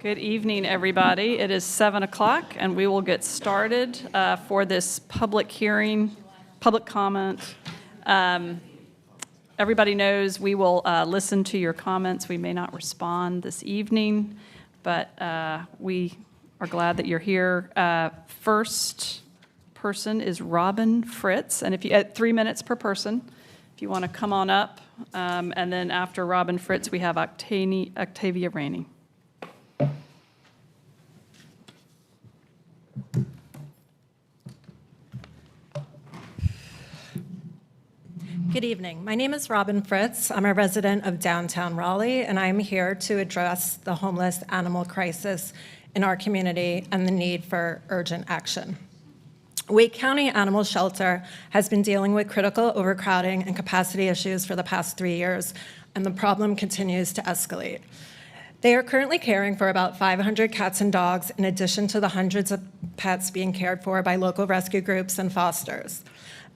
Good evening, everybody. It is 7 o'clock, and we will get started for this public hearing, public comment. Everybody knows we will listen to your comments. We may not respond this evening, but we are glad that you're here. First person is Robin Fritz, and if you at 3 minutes per person, if you want to come on up, and then after Robin Fritz, we have Octavia Rainey. Good evening. My name is Robin Fritz. I'm a resident of downtown Raleigh, and I'm here to address the homeless animal crisis in our community and the need for urgent action. Wake County Animal Shelter has been dealing with critical overcrowding and capacity issues for the past 3 years, and the problem continues to escalate. They are currently caring for about 500 cats and dogs, in addition to the hundreds of pets being cared for by local rescue groups and fosters.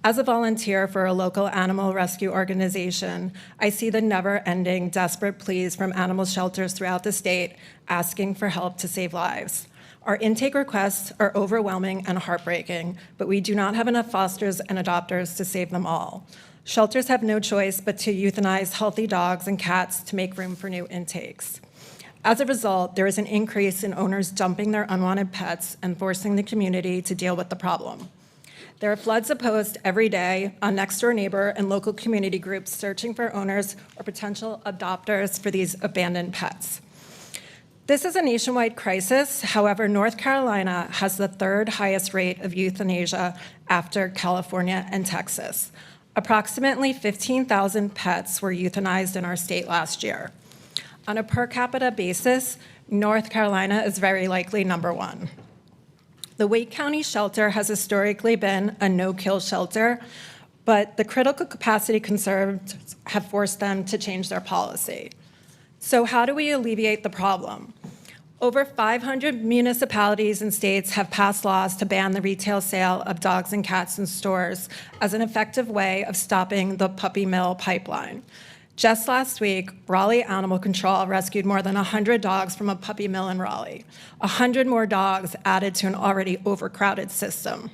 As a volunteer for a local animal rescue organization, I see the never-ending, desperate pleas from animal shelters throughout the state asking for help to save lives. Our intake requests are overwhelming and heartbreaking, but we do not have enough fosters and adopters to save them all. Shelters have no choice but to euthanize healthy dogs and cats to make room for new intakes. As a result, there is an increase in owners dumping their unwanted pets and forcing the community to deal with the problem. There are floods of posts every day on next-door neighbor and local community groups searching for owners or potential adopters for these abandoned pets. This is a nationwide crisis. However, North Carolina has the third highest rate of euthanasia after California and Texas. Approximately 15,000 pets were euthanized in our state last year. On a per capita basis, North Carolina is very likely number one. The Wake County shelter has historically been a no-kill shelter, but the critical capacity concerns have forced them to change their policy. So how do we alleviate the problem? Over 500 municipalities and states have passed laws to ban the retail sale of dogs and cats in stores as an effective way of stopping the puppy mill pipeline. Just last week, Raleigh Animal Control rescued more than 100 dogs from a puppy mill in Raleigh. 100 more dogs added to an already overcrowded system.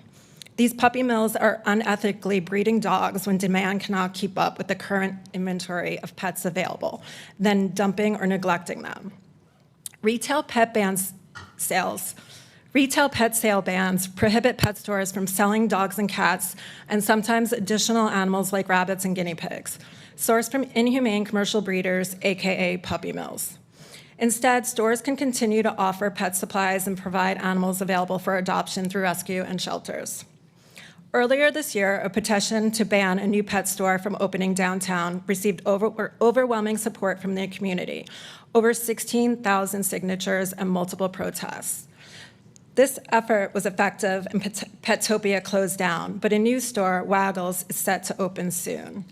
These puppy mills are unethically breeding dogs when demand cannot keep up with the current inventory of pets available, then dumping or neglecting them. Retail pet sale bans prohibit pet stores from selling dogs and cats, and sometimes additional animals like rabbits and guinea pigs, sourced from inhumane commercial breeders, AKA puppy mills. Instead, stores can continue to offer pet supplies and provide animals available for adoption through rescue and shelters. Earlier this year, a petition to ban a new pet store from opening downtown received overwhelming support from the community, over 16,000 signatures and multiple protests. This effort was effective and Petopia closed down, but a new store, Waggles, is set to open soon.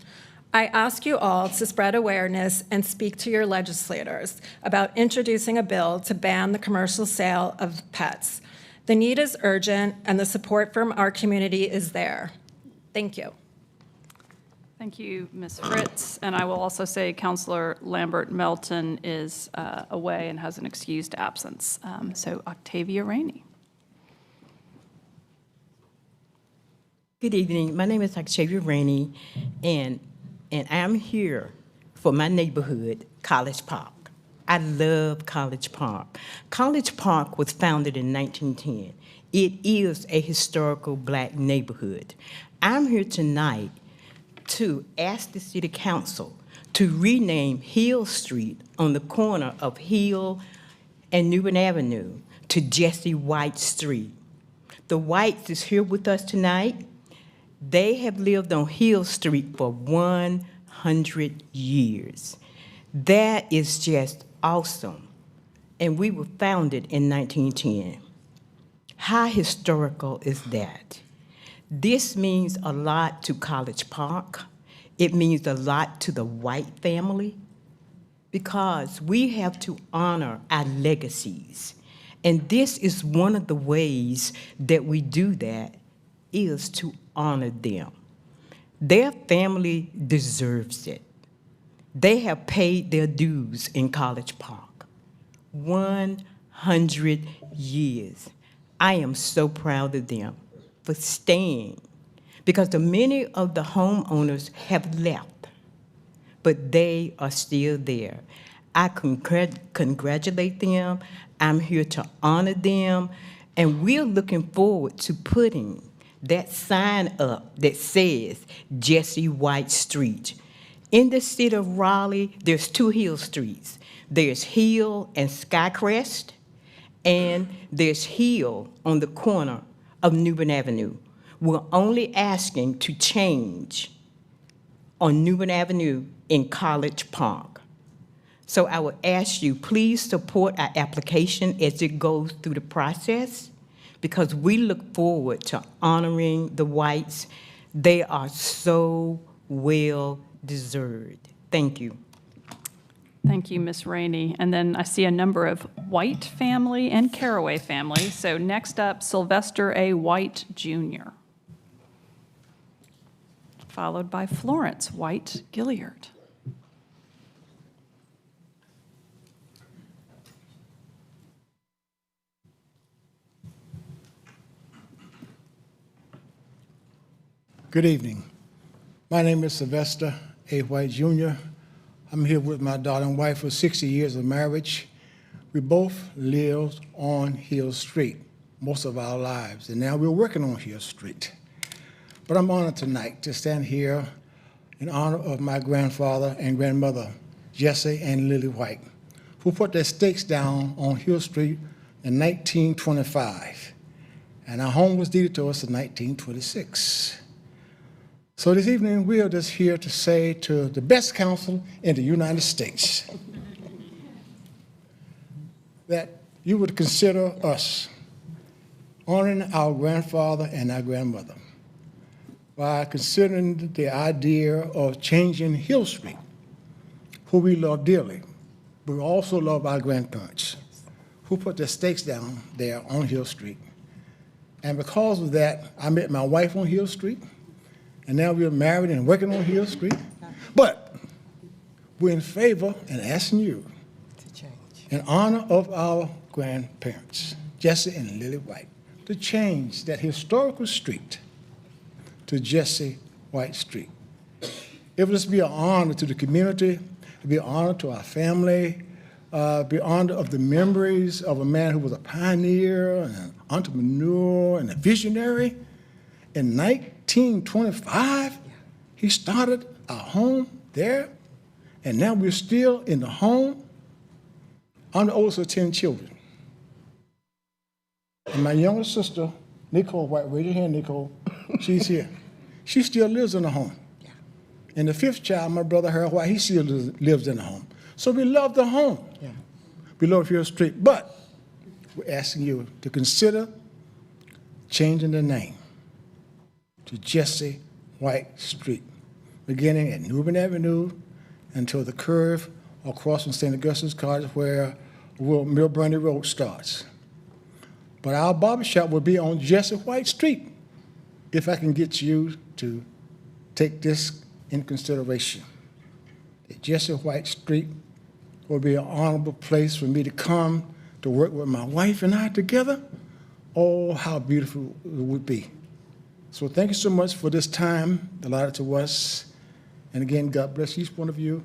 I ask you all to spread awareness and speak to your legislators about introducing a bill to ban the commercial sale of pets. The need is urgent, and the support from our community is there. Thank you. Thank you, Ms. Fritz. And I will also say Councilor Lambert Melton is away and has an excused absence. So Octavia Rainey. Good evening. My name is Octavia Rainey, and I'm here for my neighborhood, College Park. I love College Park. College Park was founded in 1910. It is a historical Black neighborhood. I'm here tonight to ask the City Council to rename Hill Street on the corner of Hill and Newbern Avenue to Jesse White Street. The Whites is here with us tonight. They have lived on Hill Street for 100 years. That is just awesome. And we were founded in 1910. How historical is that? This means a lot to College Park. It means a lot to the White family because we have to honor our legacies. And this is one of the ways that we do that is to honor them. Their family deserves it. They have paid their dues in College Park. 100 years. I am so proud of them for staying because many of the homeowners have left, but they are still there. I congratulate them. I'm here to honor them, and we're looking forward to putting that sign up that says Jesse White Street. In the city of Raleigh, there's 2 Hill Streets. There's Hill and Skycrest, and there's Hill on the corner of Newbern Avenue. We're only asking to change on Newbern Avenue in College Park. So I would ask you, please support our application as it goes through the process, because we look forward to honoring the Whites. They are so well deserved. Thank you. Thank you, Ms. Rainey. And then I see a number of White family and Caraway family. So next up, Sylvester A. White Jr., followed by Florence White Gilliard. Good evening. My name is Sylvester A. White Jr. I'm here with my daughter and wife for 60 years of marriage. We both lived on Hill Street most of our lives, and now we're working on Hill Street. But I'm honored tonight to stand here in honor of my grandfather and grandmother, Jesse and Lily White, who put their stakes down on Hill Street in 1925, and our home was deeded to us in 1926. So this evening, we are just here to say to the best council in the United States that you would consider us honoring our grandfather and our grandmother by considering the idea of changing Hill Street, who we love dearly. We also love our grandparents, who put their stakes down there on Hill Street. And because of that, I met my wife on Hill Street, and now we're married and working on Hill Street. But we're in favor and asking you, in honor of our grandparents, Jesse and Lily White, to change that historical street to Jesse White Street. It would just be an honor to the community, it would be an honor to our family, be honor of the memories of a man who was a pioneer and an entrepreneur and a visionary. In 1925, he started our home there, and now we're still in the home. I'm the oldest of 10 children. And my younger sister, Nicole White, raise your hand, Nicole, she's here. She still lives in the home. And the 5th child, my brother Harold White, he still lives in the home. So we love the home. Yeah. We love Hill Street, but we're asking you to consider changing the name to Jesse White Street, beginning at Newbern Avenue until the curve across from St. Augustine's College where Mill Brandy Road starts. But our barbershop will be on Jesse White Street, if I can get you to take this in consideration. That Jesse White Street will be an honorable place for me to come to work with my wife and I together. Oh, how beautiful it would be. So thank you so much for this time allotted to us. And again, God bless each one of you.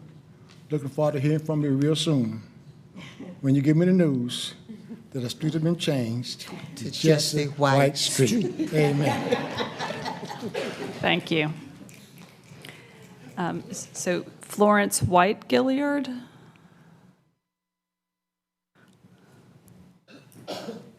Looking forward to hearing from you real soon when you give me the news that the street has been changed to Jesse White Street. Amen. Thank you. So Florence White Gilliard.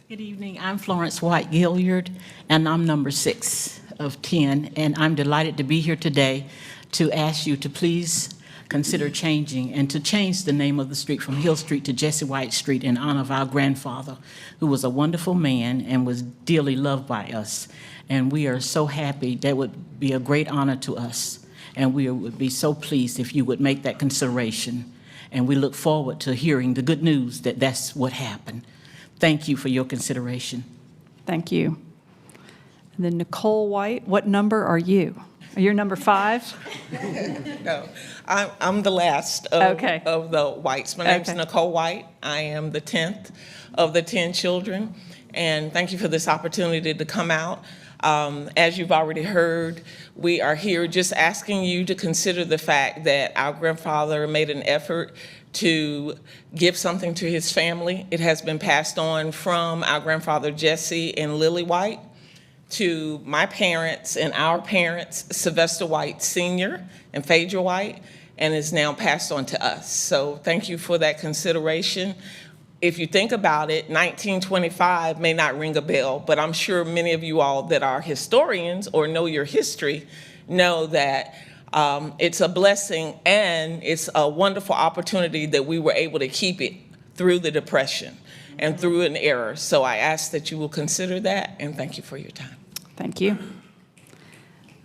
Good evening. I'm Florence White Gilliard, and I'm number 6 of 10, and I'm delighted to be here today to ask you to please consider changing and to change the name of the street from Hill Street to Jesse White Street in honor of our grandfather, who was a wonderful man and was dearly loved by us. And we are so happy. That would be a great honor to us, and we would be so pleased if you would make that consideration. And we look forward to hearing the good news that that's what happened. Thank you for your consideration. Thank you. And then Nicole White, what number are you? You're number 5? No, I'm the last Okay. of the Whites. My name's Okay. Nicole White. I am the 10th of the 10 children, and thank you for this opportunity to come out. As you've already heard, we are here just asking you to consider the fact that our grandfather made an effort to give something to his family. It has been passed on from our grandfather Jesse and Lily White to my parents and our parents, Sylvester White Sr. and Phaedra White, and is now passed on to us. So thank you for that consideration. If you think about it, 1925 may not ring a bell, but I'm sure many of you all that are historians or know your history know that it's a blessing and it's a wonderful opportunity that we were able to keep it through the Depression and through an era. So I ask that you will consider that, and thank you for your time. Thank you.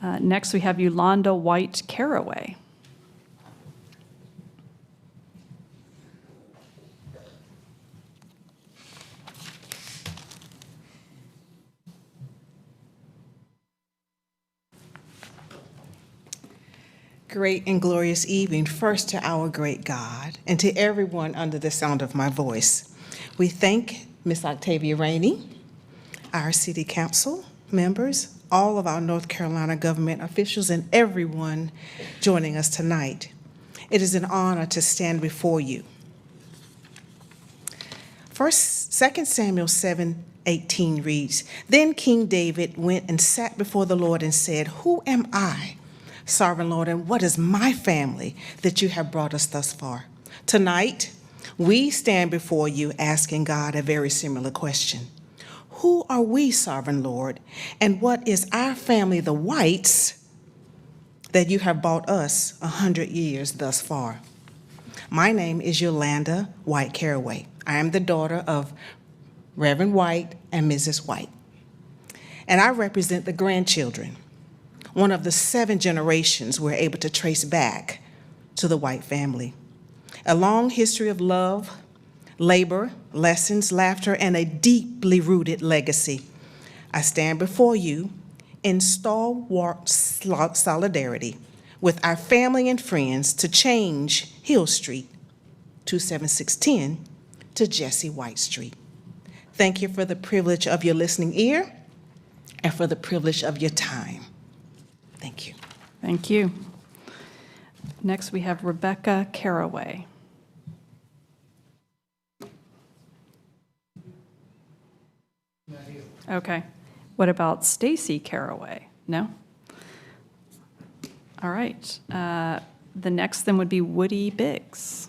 Next, we have Yolanda White Caraway. Great and glorious evening, first to our great God, and to everyone under the sound of my voice. We thank Ms. Octavia Rainey, our city council members, all of our North Carolina government officials, and everyone joining us tonight. It is an honor to stand before you. 2 Samuel 7:18 reads, "Then King David went and sat before the Lord and said, 'Who am I, Sovereign Lord, and what is my family that you have brought us thus far?'" Tonight, we stand before you asking God a very similar question. Who are we, Sovereign Lord, and what is our family, the Whites, that you have brought us 100 years thus far? My name is Yolanda White Caraway. I am the daughter of Reverend White and Mrs. White, and I represent the grandchildren, one of the 7 generations we're able to trace back to the White family. A long history of love, labor, lessons, laughter, and a deeply rooted legacy. I stand before you in stalwart solidarity with our family and friends to change Hill Street, 27610, to Jesse White Street. Thank you for the privilege of your listening ear and for the privilege of your time. Thank you. Thank you. Next, we have Rebecca Caraway. Okay. What about Stacy Caraway? No? All right. The next then would be Woody Biggs.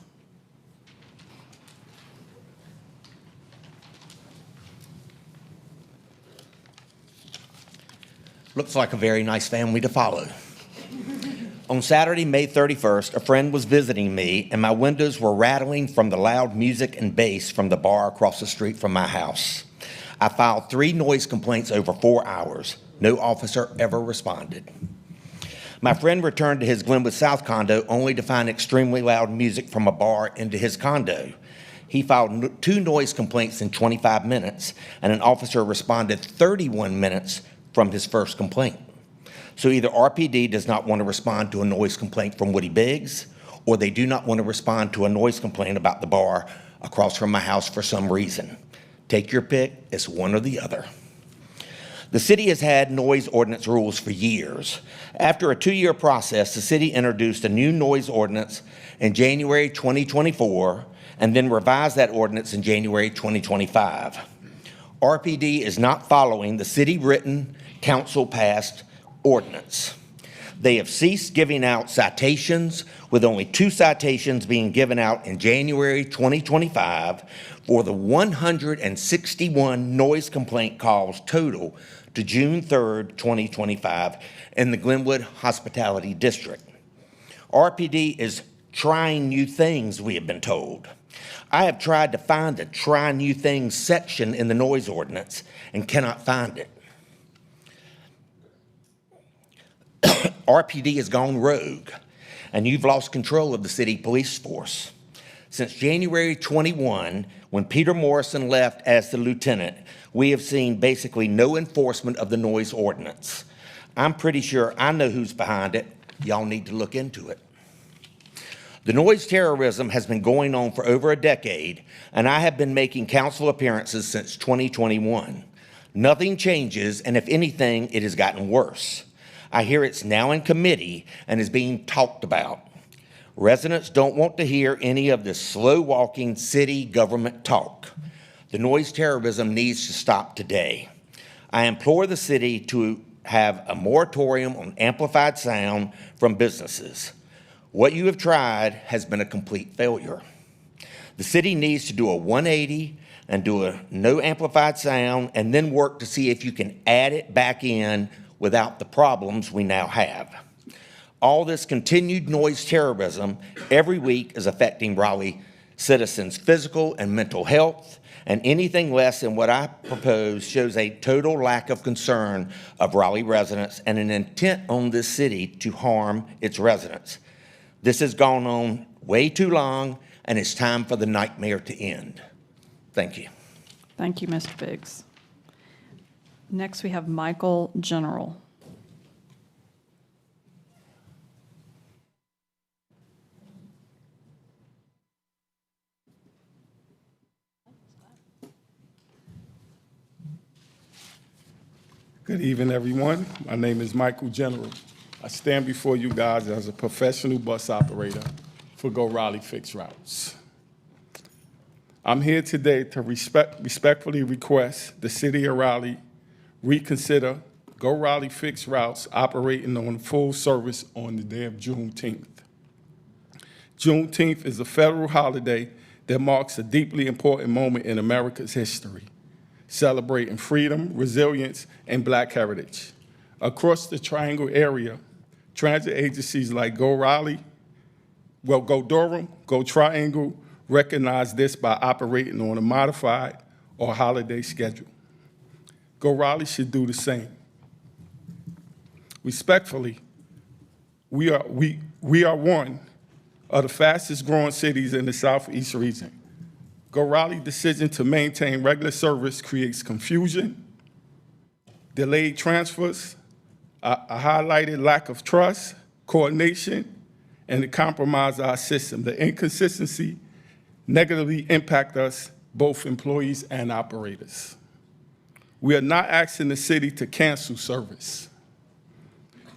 Looks like a very nice family to follow. On Saturday, May 31st, a friend was visiting me, and my windows were rattling from the loud music and bass from the bar across the street from my house. I filed 3 noise complaints over 4 hours. No officer ever responded. My friend returned to his Glenwood South condo only to find extremely loud music from a bar into his condo. He filed 2 noise complaints in 25 minutes, and an officer responded 31 minutes from his first complaint. So either RPD does not want to respond to a noise complaint from Woody Biggs, or they do not want to respond to a noise complaint about the bar across from my house for some reason. Take your pick, it's one or the other. The city has had noise ordinance rules for years. After a 2-year process, the city introduced a new noise ordinance in January 2024, and then revised that ordinance in January 2025. RPD is not following the city-written, council-passed ordinance. They have ceased giving out citations, with only 2 citations being given out in January 2025 for the 161 noise complaint calls total to June 3rd, 2025 in the Glenwood Hospitality District. RPD is trying new things, we have been told. I have tried to find the try new things section in the noise ordinance and cannot find it. RPD has gone rogue, and you've lost control of the city police force. Since January 21, when Peter Morrison left as the lieutenant, we have seen basically no enforcement of the noise ordinance. I'm pretty sure I know who's behind it. Y'all need to look into it. The noise terrorism has been going on for over a decade, and I have been making council appearances since 2021. Nothing changes, and if anything, it has gotten worse. I hear it's now in committee and is being talked about. Residents don't want to hear any of this slow-walking city government talk. The noise terrorism needs to stop today. I implore the city to have a moratorium on amplified sound from businesses. What you have tried has been a complete failure. The city needs to do a 180 and do a no amplified sound and then work to see if you can add it back in without the problems we now have. All this continued noise terrorism every week is affecting Raleigh citizens' physical and mental health, and anything less than what I propose shows a total lack of concern of Raleigh residents and an intent on this city to harm its residents. This has gone on way too long, and it's time for the nightmare to end. Thank you. Thank you, Mr. Biggs. Next, we have Michael General. Good evening, everyone. My name is Michael General. I stand before you guys as a professional bus operator for Go Raleigh Fixed Routes. I'm here today to respectfully request the City of Raleigh reconsider Go Raleigh Fixed Routes operating on full service on the day of Juneteenth. Juneteenth is a federal holiday that marks a deeply important moment in America's history, celebrating freedom, resilience, and Black heritage. Across the Triangle area, transit agencies like Go Raleigh, Go Durham, Go Triangle recognize this by operating on a modified or holiday schedule. Go Raleigh should do the same. Respectfully, we are one of the fastest growing cities in the Southeast region. Go Raleigh's decision to maintain regular service creates confusion, delayed transfers, a highlighted lack of trust, coordination, and it compromises our system. The inconsistency negatively impact us, both employees and operators. We are not asking the city to cancel service,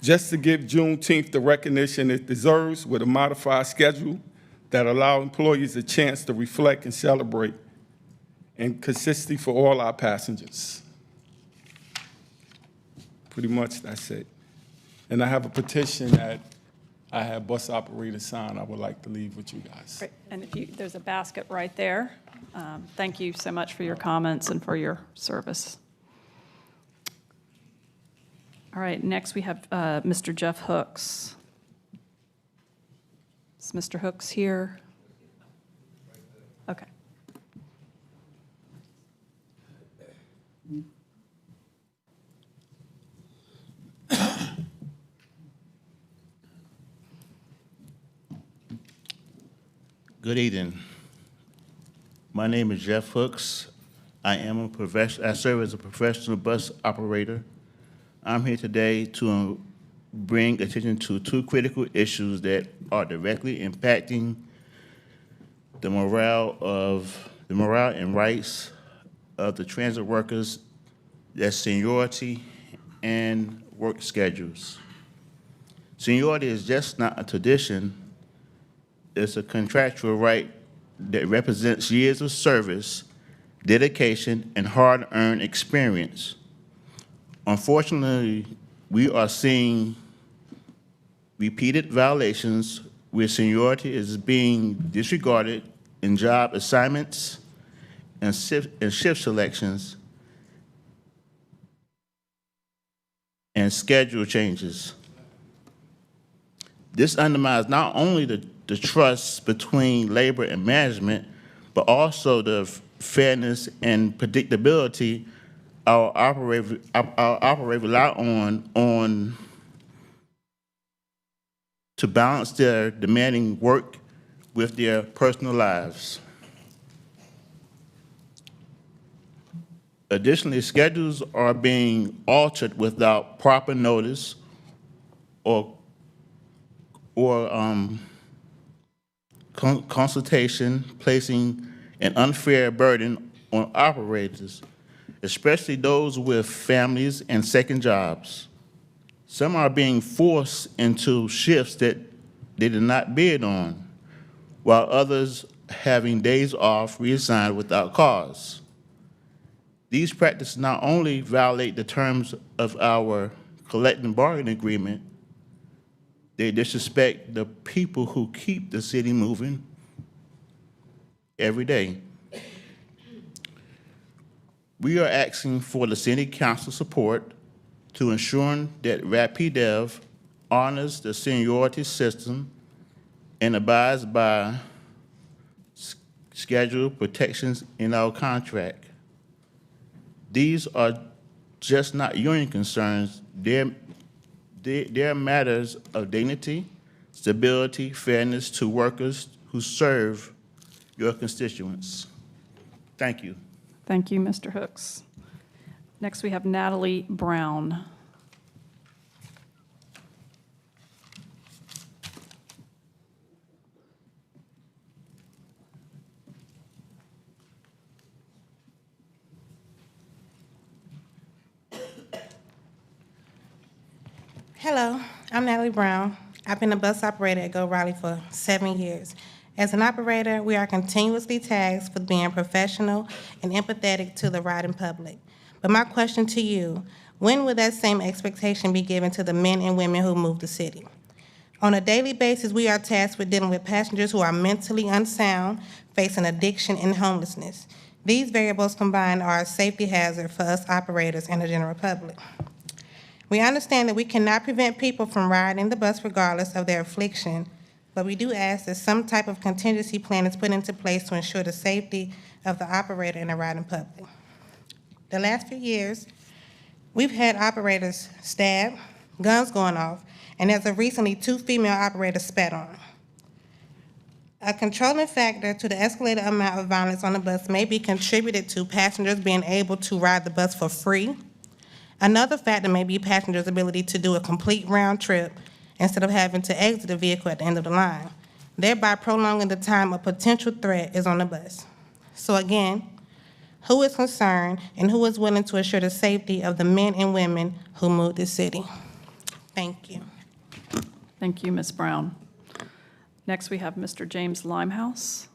just to give Juneteenth the recognition it deserves with a modified schedule that allow employees a chance to reflect and celebrate, and consistency for all our passengers. Pretty much that's it. And I have a petition that I have bus operators sign I would like to leave with you guys. Great. And there's a basket right there. Thank you so much for your comments and for your service. All right, next we have Mr. Jeff Hooks. Is Mr. Hooks here? Okay. Good evening. My name is Jeff Hooks. I serve as a professional bus operator. I'm here today to bring attention to two critical issues that are directly impacting the morale and rights of the transit workers, their seniority and work schedules. Seniority is just not a tradition. It's a contractual right that represents years of service, dedication, and hard-earned experience. Unfortunately, we are seeing repeated violations where seniority is being disregarded in job assignments and shift selections and schedule changes. This undermines not only the trust between labor and management, but also the fairness and predictability our operators rely on to balance their demanding work with their personal lives. Additionally, schedules are being altered without proper notice or consultation, placing an unfair burden on operators, especially those with families and second jobs. Some are being forced into shifts that they did not bid on, while others having days off reassigned without cause. These practices not only violate the terms of our collective bargaining agreement, they disrespect the people who keep the city moving every day. We are asking for the city council support to ensure that RAPDEV honors the seniority system and abides by schedule protections in our contract. These are just not union concerns. They're matters of dignity, stability, fairness to workers who serve your constituents. Thank you. Thank you, Mr. Hooks. Next, we have Natalie Brown. Hello, I'm Natalie Brown. I've been a bus operator at Go Raleigh for 7 years. As an operator, we are continuously tasked with being professional and empathetic to the riding public. But my question to you, when will that same expectation be given to the men and women who move the city? On a daily basis, we are tasked with dealing with passengers who are mentally unsound, facing addiction and homelessness. These variables combined are a safety hazard for us operators and the general public. We understand that we cannot prevent people from riding the bus regardless of their affliction, but we do ask that some type of contingency plan is put into place to ensure the safety of the operator and the riding public. The last few years, we've had operators stabbed, guns going off, and as of recently, 2 female operators spat on. A controlling factor to the escalated amount of violence on the bus may be contributed to passengers being able to ride the bus for free. Another factor may be passengers' ability to do a complete round trip instead of having to exit the vehicle at the end of the line, thereby prolonging the time a potential threat is on the bus. So again, who is concerned and who is willing to assure the safety of the men and women who move this city? Thank you. Thank you, Ms. Brown. Next, we have Mr. James Limehouse.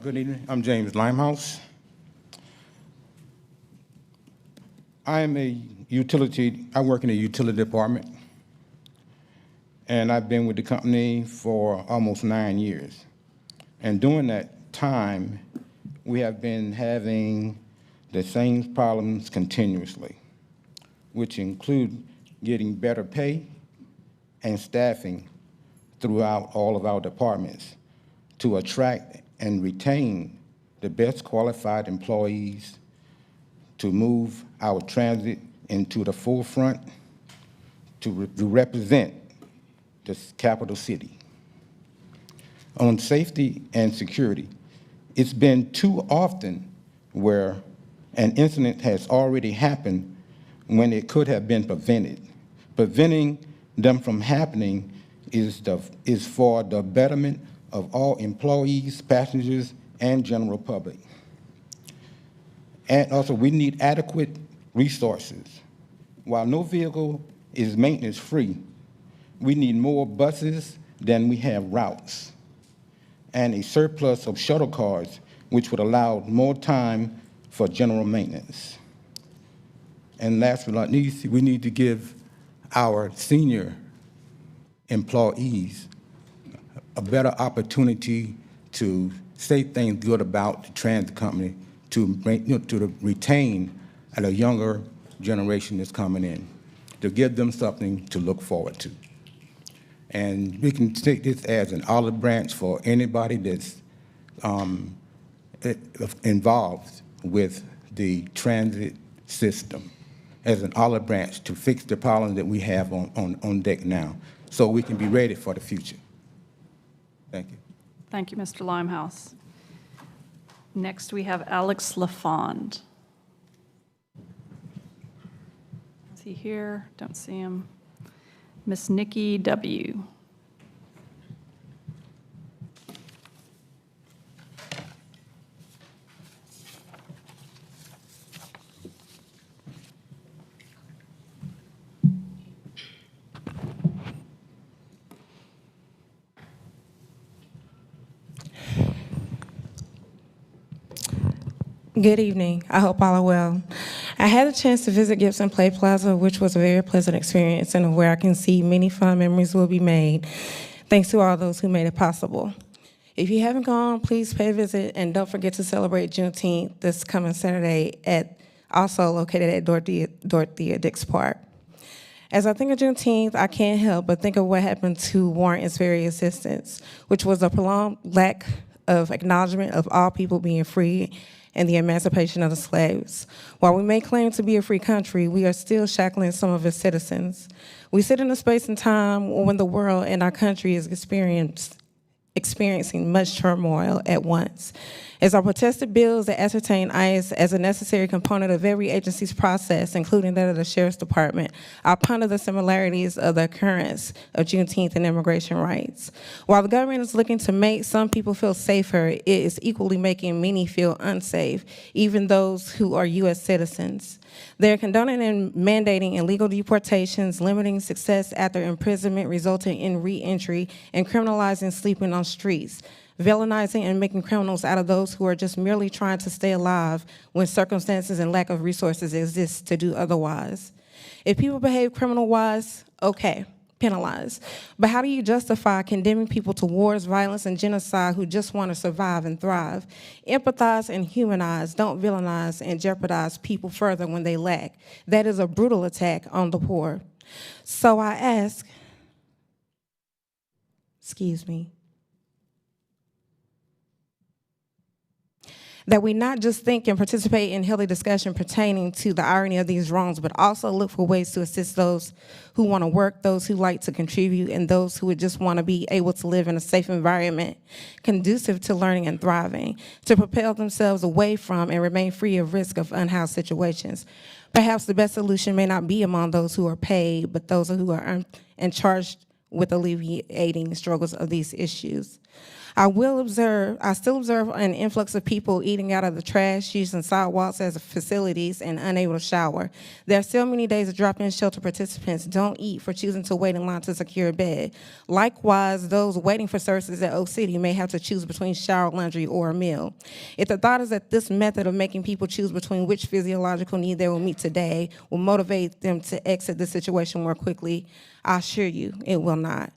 Good evening. I'm James Limehouse. I work in the utility department, and I've been with the company for almost 9 years. And during that time, we have been having the same problems continuously, which include getting better pay and staffing throughout all of our departments to attract and retain the best qualified employees to move our transit into the forefront to represent the capital city. On safety and security, it's been too often where an incident has already happened when it could have been prevented. Preventing them from happening is for the betterment of all employees, passengers, and general public. And also, we need adequate resources. While no vehicle is maintenance-free, we need more buses than we have routes, and a surplus of shuttle cars, which would allow more time for general maintenance. And last but not least, we need to give our senior employees a better opportunity to say things good about the transit company to retain a younger generation that's coming in, to give them something to look forward to. And we can take this as an olive branch for anybody that's involved with the transit system as an olive branch to fix the problems that we have on deck now, so we can be ready for the future. Thank you. Thank you, Mr. Limehouse. Next, we have Alex LaFond. Is he here? Don't see him. Miss Nikki W. Good evening. I hope all are well. I had a chance to visit Gibson Play Plaza, which was a very pleasant experience and where I can see many fun memories will be made, thanks to all those who made it possible. If you haven't gone, please pay a visit and don't forget to celebrate Juneteenth this coming Saturday also located at Dorothea Dix Park. As I think of Juneteenth, I can't help but think of what happened to warrant its very existence, which was a prolonged lack of acknowledgement of all people being free and the emancipation of the slaves. While we may claim to be a free country, we are still shackling some of its citizens. We sit in a space and time when the world and our country is experiencing much turmoil at once. As our protested bills that ascertain ICE as a necessary component of every agency's process, including that of the Sheriff's Department, I ponder the similarities of the occurrence of Juneteenth and immigration rights. While the government is looking to make some people feel safer, it is equally making many feel unsafe, even those who are U.S. citizens. They're condoning and mandating illegal deportations, limiting success after imprisonment resulting in re-entry, and criminalizing sleeping on streets, villainizing and making criminals out of those who are just merely trying to stay alive when circumstances and lack of resources exist to do otherwise. If people behave criminal-wise, okay, penalize. But how do you justify condemning people to wars, violence, and genocide who just want to survive and thrive? Empathize and humanize, don't villainize and jeopardize people further when they lack. That is a brutal attack on the poor. So I ask, excuse me, that we not just think and participate in healthy discussion pertaining to the irony of these wrongs, but also look for ways to assist those who want to work, those who like to contribute, and those who would just want to be able to live in a safe environment conducive to learning and thriving, to propel themselves away from and remain free of risk of unhoused situations. Perhaps the best solution may not be among those who are paid, but those who are charged with alleviating the struggles of these issues. I still observe an influx of people eating out of the trash, using sidewalks as facilities, and unable to shower. There are still many days of drop-in shelter participants don't eat for choosing to wait in line to secure a bed. Likewise, those waiting for services at Oak City may have to choose between shower, laundry, or a meal. If the thought is that this method of making people choose between which physiological need they will meet today will motivate them to exit the situation more quickly, I assure you it will not.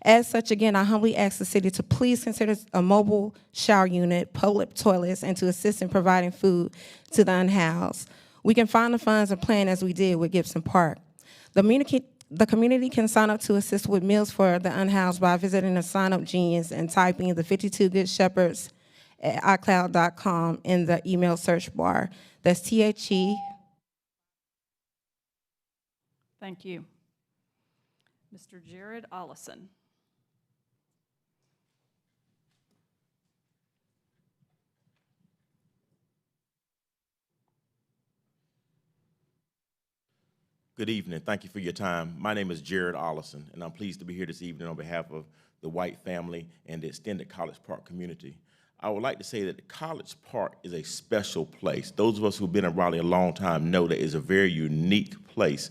As such, again, I humbly ask the city to please consider a mobile shower unit, public toilets, and to assist in providing food to the unhoused. We can find the funds and plan as we did with Gibson Park. The community can sign up to assist with meals for the unhoused by visiting the Sign Up Genius and typing the 52 Good Shepherds at iCloud.com in the email search bar. That's THE. Thank you. Mr. Jared Allison. Good evening. Thank you for your time. My name is Jared Allison, and I'm pleased to be here this evening on behalf of the White family and the extended College Park community. I would like to say that College Park is a special place. Those of us who've been in Raleigh a long time know that it's a very unique place,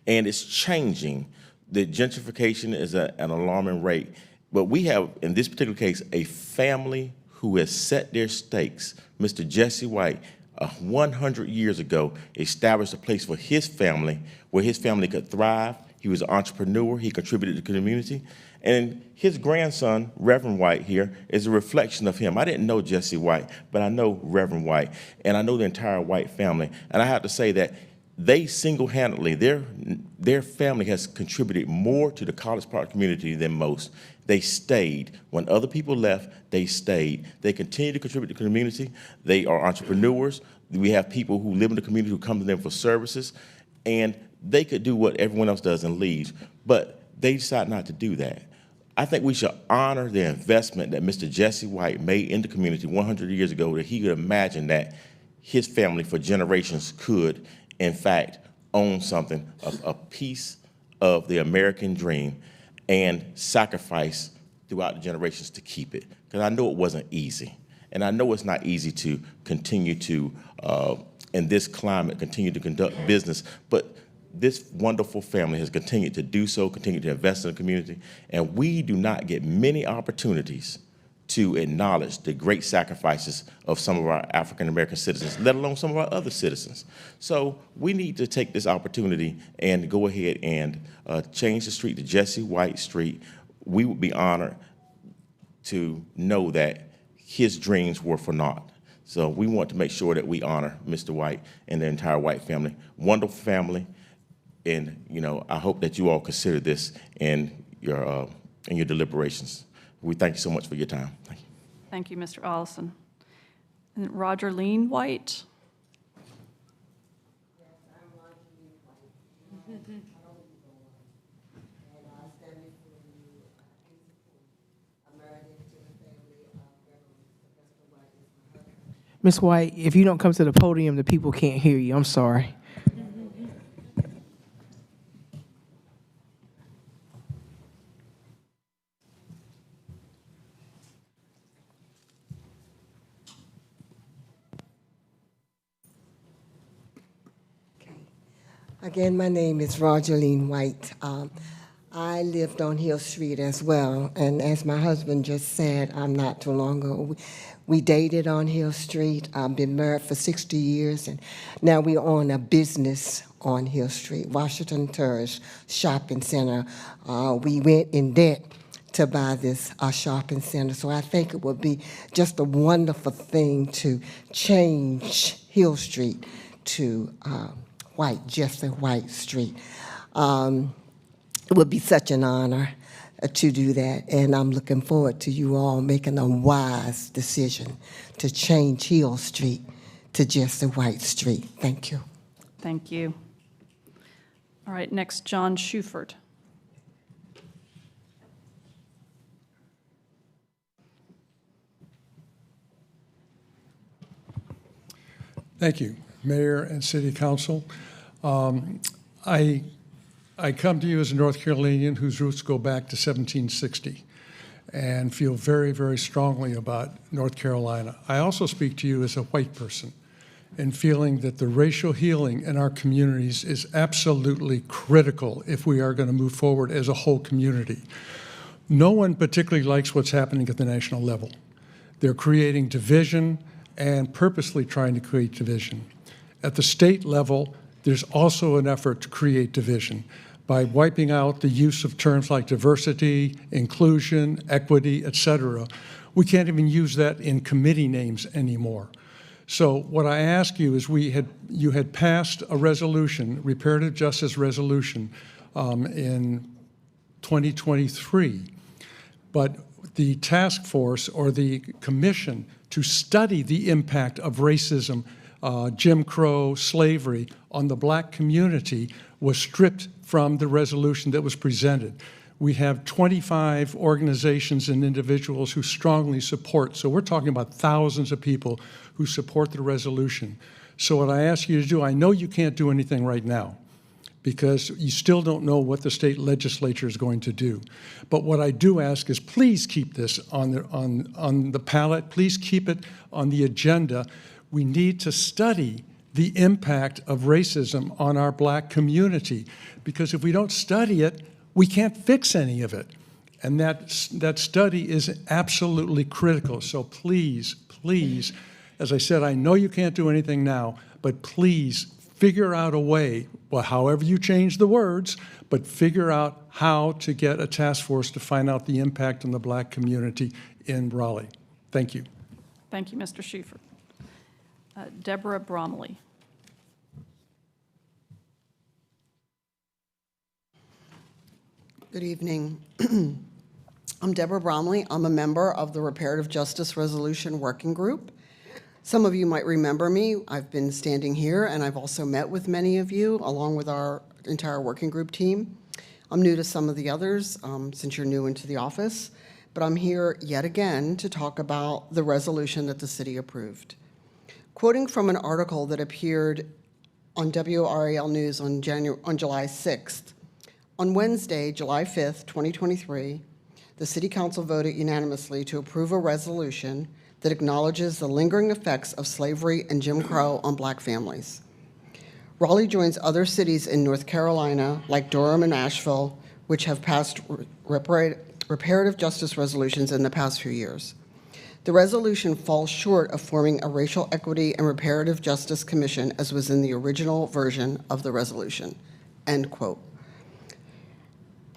and it's changing. The gentrification is at an alarming rate, but we have, in this particular case, a family who has set their stakes. Mr. Jesse White, 100 years ago, established a place for his family where his family could thrive. He was an entrepreneur. He contributed to the community. And his grandson, Reverend White here, is a reflection of him. I didn't know Jesse White, but I know Reverend White, and I know the entire White family. And I have to say that they single-handedly, their family has contributed more to the College Park community than most. They stayed. When other people left, they stayed. They continue to contribute to the community. They are entrepreneurs. We have people who live in the community who come to them for services, and they could do what everyone else does and leave, but they decide not to do that. I think we should honor the investment that Mr. Jesse White made in the community 100 years ago, that he could imagine that his family for generations could, in fact, own something, a piece of the American dream, and sacrifice throughout the generations to keep it. Because I know it wasn't easy. And I know it's not easy to continue to, in this climate, continue to conduct business, but this wonderful family has continued to do so, continued to invest in the community, and we do not get many opportunities to acknowledge the great sacrifices of some of our African-American citizens, let alone some of our other citizens. So we need to take this opportunity and go ahead and change the street to Jesse White Street. We would be honored to know that his dreams were for naught. So we want to make sure that we honor Mr. White and the entire White family. Wonderful family, and I hope that you all consider this in your deliberations. We thank you so much for your time. Thank you. Thank you, Mr. Allison. And Rogerene White. Ms. White, if you don't come to the podium, the people can't hear you. I'm sorry. Again, my name is Rogerene White. I lived on Hill Street as well, and as my husband just said, not too long ago, we dated on Hill Street. I've been married for 60 years, and now we own a business on Hill Street, Washington Terrace Shopping Center. We went in debt to buy this shopping center, so I think it would be just a wonderful thing to change Hill Street to Jesse White Street. It would be such an honor to do that, and I'm looking forward to you all making a wise decision to change Hill Street to Jesse White Street. Thank you. Thank you. All right, next, John Schuford. Thank you, Mayor and City Council. I come to you as a North Carolinian whose roots go back to 1760 and feel very, very strongly about North Carolina. I also speak to you as a white person and feeling that the racial healing in our communities is absolutely critical if we are going to move forward as a whole community. No one particularly likes what's happening at the national level. They're creating division and purposely trying to create division. At the state level, there's also an effort to create division by wiping out the use of terms like diversity, inclusion, equity, et cetera. We can't even use that in committee names anymore. So what I ask you is you had passed a resolution, reparative justice resolution, in 2023, but the task force or the commission to study the impact of racism, Jim Crow, slavery on the Black community was stripped from the resolution that was presented. We have 25 organizations and individuals who strongly support, so we're talking about thousands of people who support the resolution. So what I ask you to do, I know you can't do anything right now because you still don't know what the state legislature is going to do. But what I do ask is please keep this on the ballot, please keep it on the agenda. We need to study the impact of racism on our Black community, because if we don't study it, we can't fix any of it. And that study is absolutely critical. So please, please, as I said, I know you can't do anything now, but please figure out a way, well, however you change the words, but figure out how to get a task force to find out the impact on the Black community in Raleigh. Thank you. Thank you, Mr. Schuford. Deborah Bramley. Good evening. I'm Deborah Bramley. I'm a member of the Reparative Justice Resolution Working Group. Some of you might remember me. I've been standing here, and I've also met with many of you, along with our entire working group team. I'm new to some of the others, since you're new into the office, but I'm here yet again to talk about the resolution that the city approved. Quoting from an article that appeared on WRAL News on July 6th, on Wednesday, July 5th, 2023, the City Council voted unanimously to approve a resolution that acknowledges the lingering effects of slavery and Jim Crow on Black families. Raleigh joins other cities in North Carolina, like Durham and Asheville, which have passed reparative justice resolutions in the past few years. The resolution falls short of forming a racial equity and reparative justice commission as was in the original version of the resolution, end quote.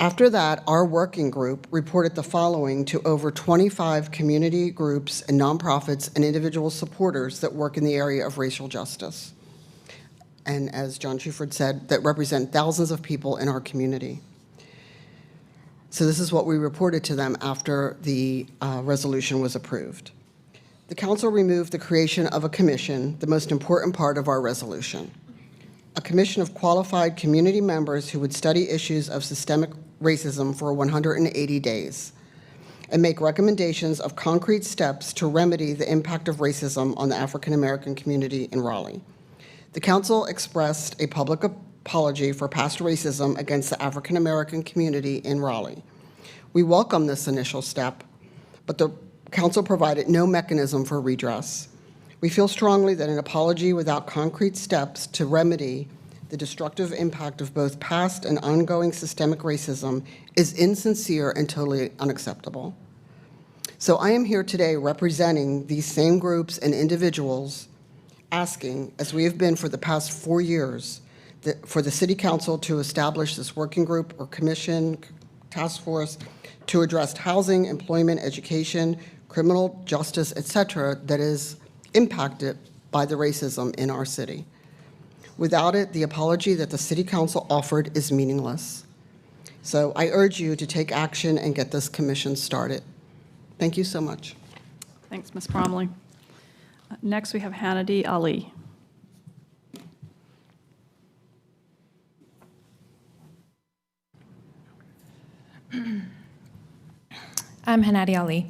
After that, our working group reported the following to over 25 community groups and nonprofits and individual supporters that work in the area of racial justice. And as John Schuford said, that represent thousands of people in our community. So this is what we reported to them after the resolution was approved. The council removed the creation of a commission, the most important part of our resolution. A commission of qualified community members who would study issues of systemic racism for 180 days and make recommendations of concrete steps to remedy the impact of racism on the African American community in Raleigh. The council expressed a public apology for past racism against the African American community in Raleigh. We welcome this initial step, but the council provided no mechanism for redress. We feel strongly that an apology without concrete steps to remedy the destructive impact of both past and ongoing systemic racism is insincere and totally unacceptable. So I am here today representing these same groups and individuals asking, as we have been for the past 4 years, for the City Council to establish this working group or commission, task force to address housing, employment, education, criminal justice, etc., that is impacted by the racism in our city. Without it, the apology that the City Council offered is meaningless. So I urge you to take action and get this commission started. Thank you so much. Thanks, Ms. Bromley. Next, we have Hannity Ali. I'm Hannity Ali.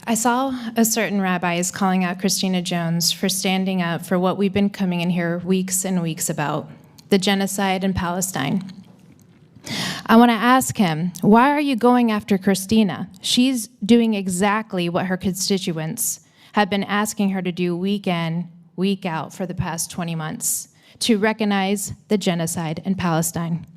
I saw a certain rabbi is calling out Christina Jones for standing up for what we've been coming in here weeks and weeks about, the genocide in Palestine. I want to ask him, why are you going after Christina? She's doing exactly what her constituents have been asking her to do week in, week out for the past 20 months, to recognize the genocide in Palestine.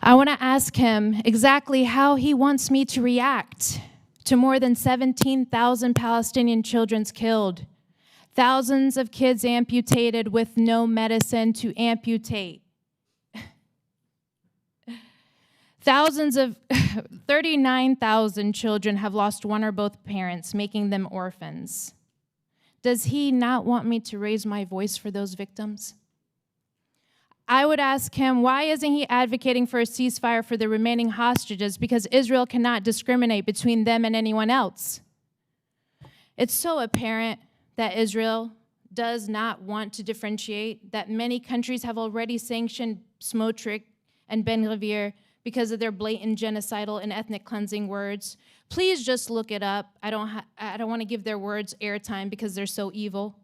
I want to ask him exactly how he wants me to react to more than 17,000 Palestinian children killed, thousands of kids amputated with no medicine to amputate. 39,000 children have lost one or both parents, making them orphans. Does he not want me to raise my voice for those victims? I would ask him, why isn't he advocating for a ceasefire for the remaining hostages? Because Israel cannot discriminate between them and anyone else. It's so apparent that Israel does not want to differentiate, that many countries have already sanctioned Smotrich and Ben-Gvir because of their blatant genocidal and ethnic cleansing words. Please just look it up. I don't want to give their words airtime because they're so evil.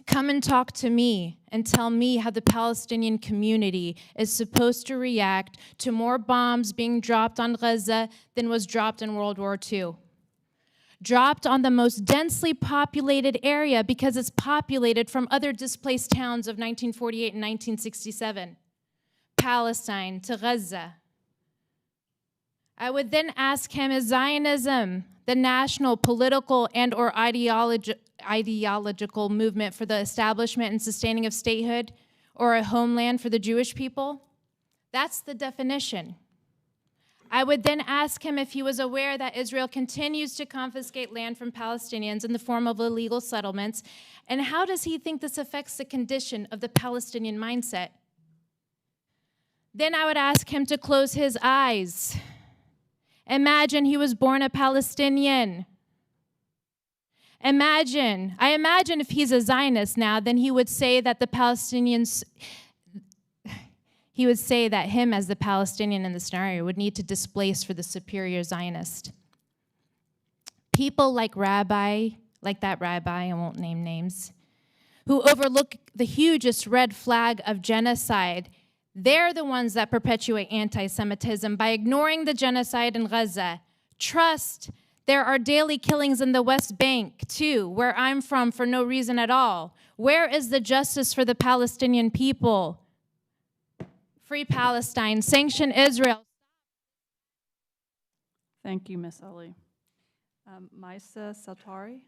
Come and talk to me and tell me how the Palestinian community is supposed to react to more bombs being dropped on Gaza than was dropped in World War II. Dropped on the most densely populated area because it's populated from other displaced towns of 1948 and 1967. Palestine to Gaza. I would then ask him, is Zionism the national, political, and/or ideological movement for the establishment and sustaining of statehood or a homeland for the Jewish people? That's the definition. I would then ask him if he was aware that Israel continues to confiscate land from Palestinians in the form of illegal settlements, and how does he think this affects the condition of the Palestinian mindset? Then I would ask him to close his eyes. Imagine he was born a Palestinian. I imagine if he's a Zionist now, then he would say that the Palestinians, he would say that him as the Palestinian in the scenario would need to displace for the superior Zionist. People like that rabbi, I won't name names, who overlook the hugest red flag of genocide, they're the ones that perpetuate anti-Semitism by ignoring the genocide in Gaza. Trust, there are daily killings in the West Bank, too, where I'm from, for no reason at all. Where is the justice for the Palestinian people? Free Palestine, sanction Israel. Thank you, Ms. Ali. Mesa Sauti.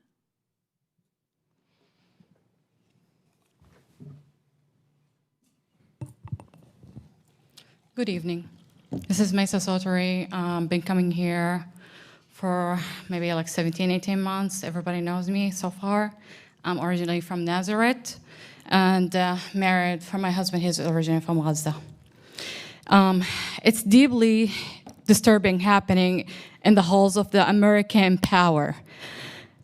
Good evening. This is Mesa Sauti. Been coming here for maybe like 17, 18 months. Everybody knows me so far. I'm originally from Nazareth and married for my husband. He's originally from Gaza. It's deeply disturbing happening in the halls of the American power.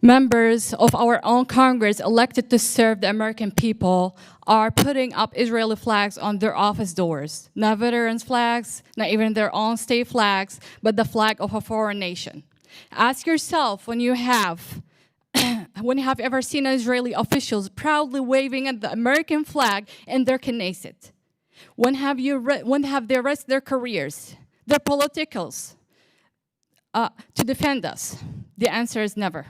Members of our own Congress elected to serve the American people are putting up Israeli flags on their office doors. Not veterans' flags, not even their own state flags, but the flag of a foreign nation. Ask yourself when you have ever seen Israeli officials proudly waving at the American flag in their Knesset? When have they risked their careers, their politicals, to defend us? The answer is never.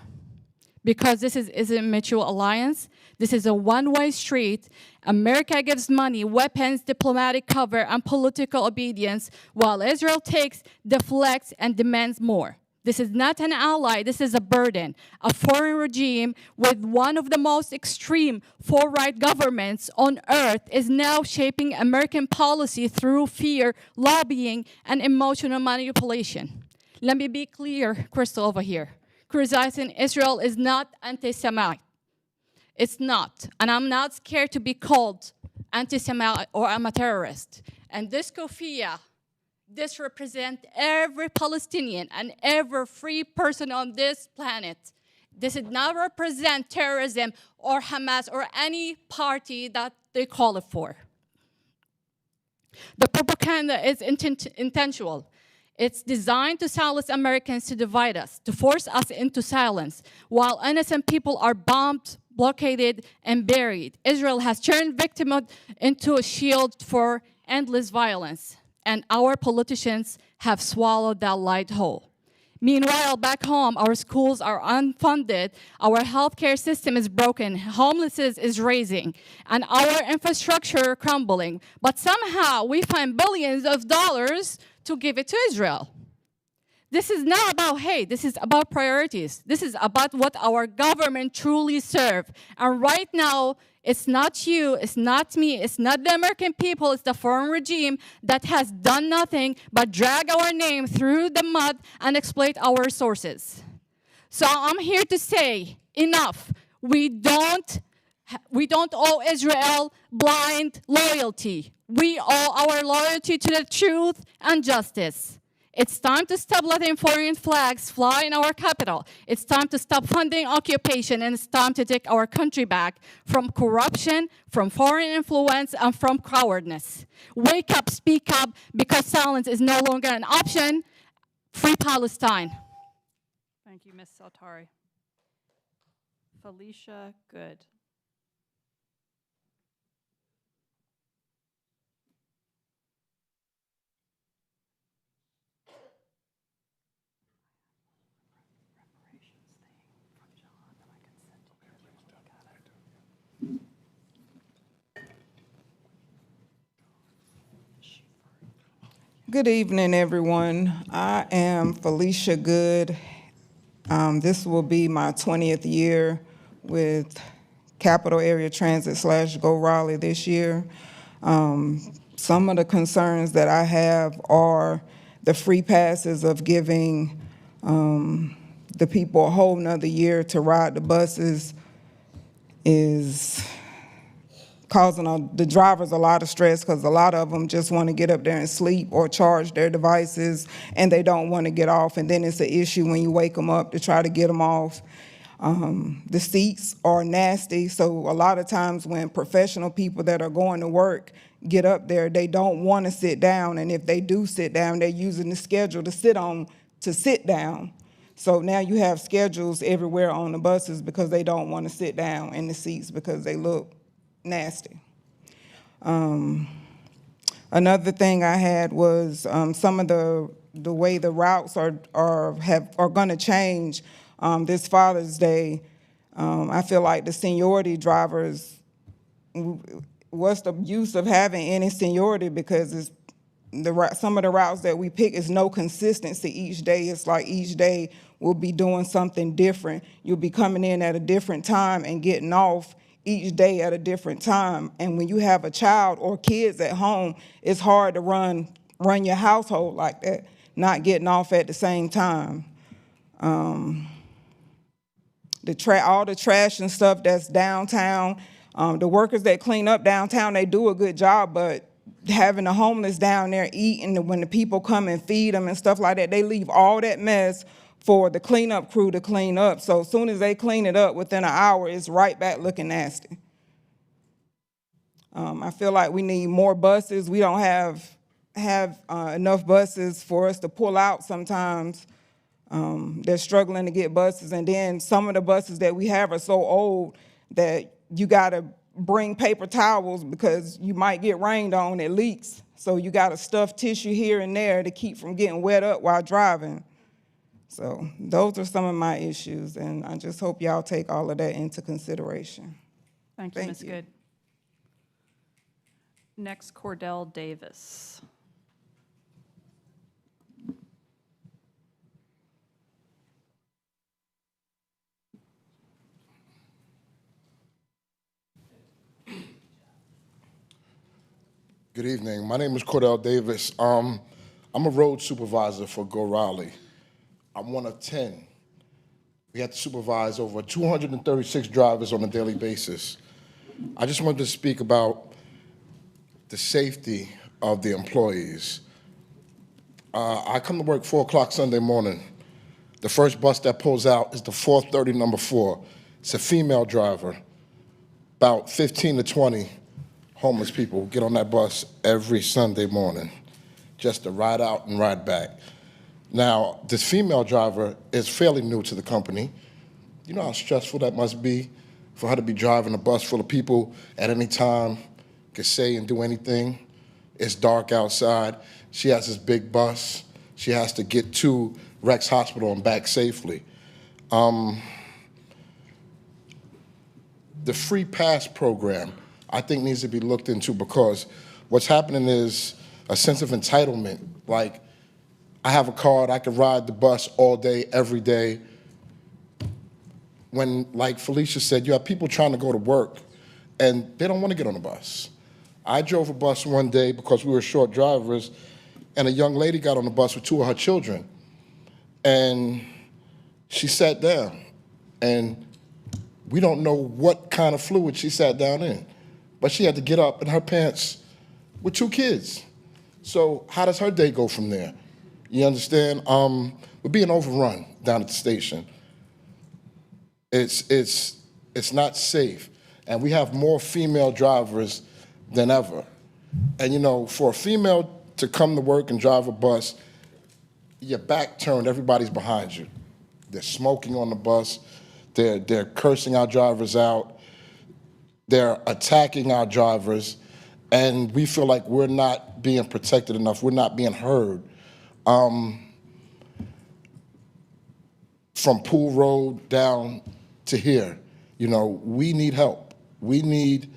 Because this is a mutual alliance. This is a one-way street. America gives money, weapons, diplomatic cover, and political obedience, while Israel takes, deflects, and demands more. This is not an ally, this is a burden. A foreign regime with one of the most extreme far-right governments on earth is now shaping American policy through fear, lobbying, and emotional manipulation. Let me be clear, Crystal over here. Criticizing Israel is not anti-Semite. It's not. And I'm not scared to be called anti-Semite or I'm a terrorist. And this kofia, this represents every Palestinian and every free person on this planet. This does not represent terrorism or Hamas or any party that they call it for. The propaganda is intentional. It's designed to silence Americans, to divide us, to force us into silence. While innocent people are bombed, blockaded, and buried, Israel has turned victimhood into a shield for endless violence. And our politicians have swallowed that light whole. Meanwhile, back home, our schools are unfunded, our healthcare system is broken, homelessness is rising, and our infrastructure crumbling. But somehow we find billions of dollars to give it to Israel. This is not about hate, this is about priorities. This is about what our government truly serves. And right now, it's not you, it's not me, it's not the American people, it's the foreign regime that has done nothing but drag our name through the mud and exploit our resources. So I'm here to say, enough. We don't owe Israel blind loyalty. We owe our loyalty to the truth and justice. It's time to stop letting foreign flags fly in our capital. It's time to stop funding occupation, and it's time to take our country back from corruption, from foreign influence, and from cowardice. Wake up, speak up, because silence is no longer an option. Free Palestine. Thank you, Ms. Sauti. Felicia Good. Good evening, everyone. I am Felicia Good. This will be my 20th year with Capital Area Transit / Go Raleigh this year. Some of the concerns that I have are the free passes of giving the people a whole nother year to ride the buses is causing the drivers a lot of stress because a lot of them just want to get up there and sleep or charge their devices, and they don't want to get off. And then it's an issue when you wake them up to try to get them off. The seats are nasty, so a lot of times when professional people that are going to work get up there, they don't want to sit down, and if they do sit down, they're using the schedule to sit down. So now you have schedules everywhere on the buses because they don't want to sit down in the seats because they look nasty. Another thing I had was some of the way the routes are going to change this Father's Day. I feel like the seniority drivers, what's the use of having any seniority, because some of the routes that we pick is no consistency each day. It's like each day we'll be doing something different. You'll be coming in at a different time and getting off each day at a different time. And when you have a child or kids at home, it's hard to run your household like that, not getting off at the same time. All the trash and stuff that's downtown, the workers that clean up downtown, they do a good job, but having the homeless down there eating, when the people come and feed them and stuff like that, they leave all that mess for the cleanup crew to clean up. So as soon as they clean it up, within an hour, it's right back looking nasty. I feel like we need more buses. We don't have enough buses for us to pull out sometimes. They're struggling to get buses, and then some of the buses that we have are so old that you gotta bring paper towels because you might get rained on, it leaks. So you gotta stuff tissue here and there to keep from getting wet up while driving. So those are some of my issues, and I just hope y'all take all of that into consideration. Thank you, Ms. Good. Next, Cordell Davis. Good evening. My name is Cordell Davis. I'm a road supervisor for Go Raleigh. I'm one of 10. We have to supervise over 236 drivers on a daily basis. I just wanted to speak about the safety of the employees. I come to work 4 o'clock Sunday morning. The first bus that pulls out is the 430 number 4. It's a female driver. About 15 to 20 homeless people get on that bus every Sunday morning just to ride out and ride back. Now, this female driver is fairly new to the company. You know how stressful that must be for her to be driving a bus full of people at any time, could say and do anything. It's dark outside. She has this big bus. She has to get to Rex Hospital and back safely. The free pass program, I think, needs to be looked into, because what's happening is a sense of entitlement. Like, I have a card, I can ride the bus all day, every day. When, like Felicia said, you have people trying to go to work and they don't want to get on the bus. I drove a bus one day because we were short drivers, and a young lady got on the bus with 2 of her children. And she sat down, and we don't know what kind of fluid she sat down in, but she had to get up in her pants with 2 kids. So how does her day go from there? You understand? We're being overrun down at the station. It's not safe, and we have more female drivers than ever. And you know, for a female to come to work and drive a bus, your back turned, everybody's behind you. They're smoking on the bus, they're cursing our drivers out, they're attacking our drivers, and we feel like we're not being protected enough, we're not being heard. From Pool Road down to here, you know, we need help. We need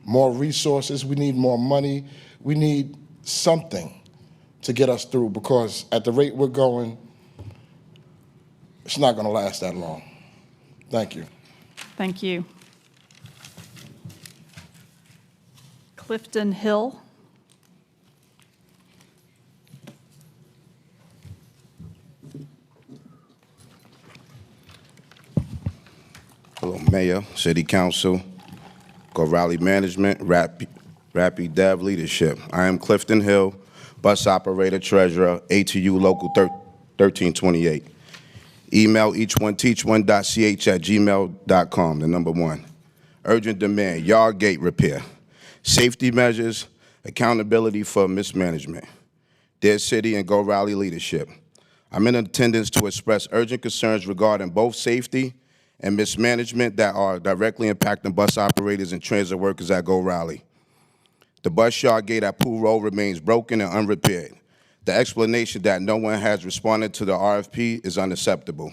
more resources, we need more money, we need something to get us through, because at the rate we're going, it's not gonna last that long. Thank you. Thank you. Clifton Hill. Hello, Mayor, City Council, Go Go Raleigh Management, Rapid Dev Leadership. I am Clifton Hill, Bus Operator Treasurer, ATU Local 1328. Email eachoneteachone.ch@gmail.com, the number 1. Urgent demand, yard gate repair. Safety measures, accountability for mismanagement. Dear City and Go Raleigh leadership, I'm in attendance to express urgent concerns regarding both safety and mismanagement that are directly impacting bus operators and transit workers at Go Raleigh. The bus yard gate at Pool Road remains broken and unrepaired. The explanation that no one has responded to the RFP is unacceptable,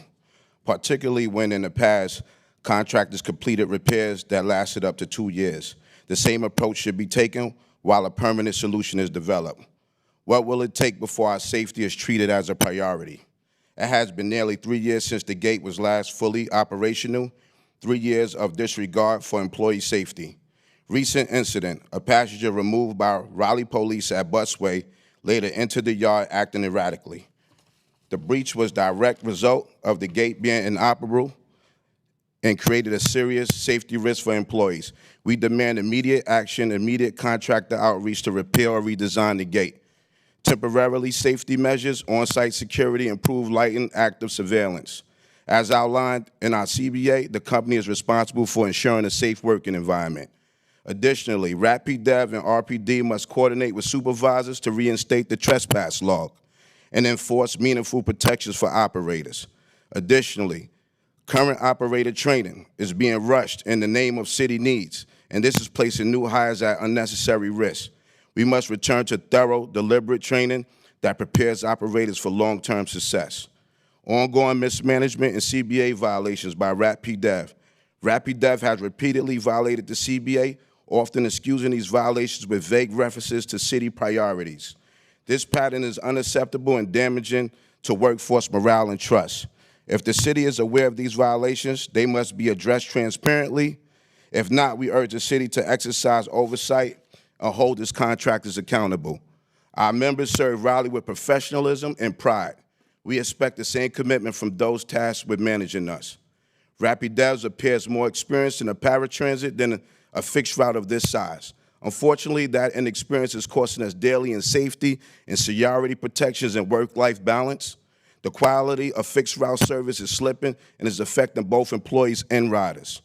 particularly when in the past, contractors completed repairs that lasted up to 2 years. The same approach should be taken while a permanent solution is developed. What will it take before our safety is treated as a priority? It has been nearly 3 years since the gate was last fully operational, 3 years of disregard for employee safety. Recent incident, a passenger removed by Raleigh police at Busway later entered the yard acting erratically. The breach was direct result of the gate being inoperable and created a serious safety risk for employees. We demand immediate action, immediate contractor outreach to repair or redesign the gate. Temporarily safety measures, on-site security, improved lighting, active surveillance. As outlined in our CBA, the company is responsible for ensuring a safe working environment. Additionally, Rapid Dev and RPD must coordinate with supervisors to reinstate the trespass log and enforce meaningful protections for operators. Additionally, current operator training is being rushed in the name of city needs, and this is placing new hires at unnecessary risk. We must return to thorough, deliberate training that prepares operators for long-term success. Ongoing mismanagement and CBA violations by Rapid Dev. Rapid Dev has repeatedly violated the CBA, often excusing these violations with vague references to city priorities. This pattern is unacceptable and damaging to workforce morale and trust. If the city is aware of these violations, they must be addressed transparently. If not, we urge the city to exercise oversight and hold its contractors accountable. Our members serve Raleigh with professionalism and pride. We expect the same commitment from those tasked with managing us. Rapid Devs appears more experienced in a paratransit than a fixed route of this size. Unfortunately, that inexperience is costing us daily in safety and security protections and work-life balance. The quality of fixed route service is slipping and is affecting both employees and riders.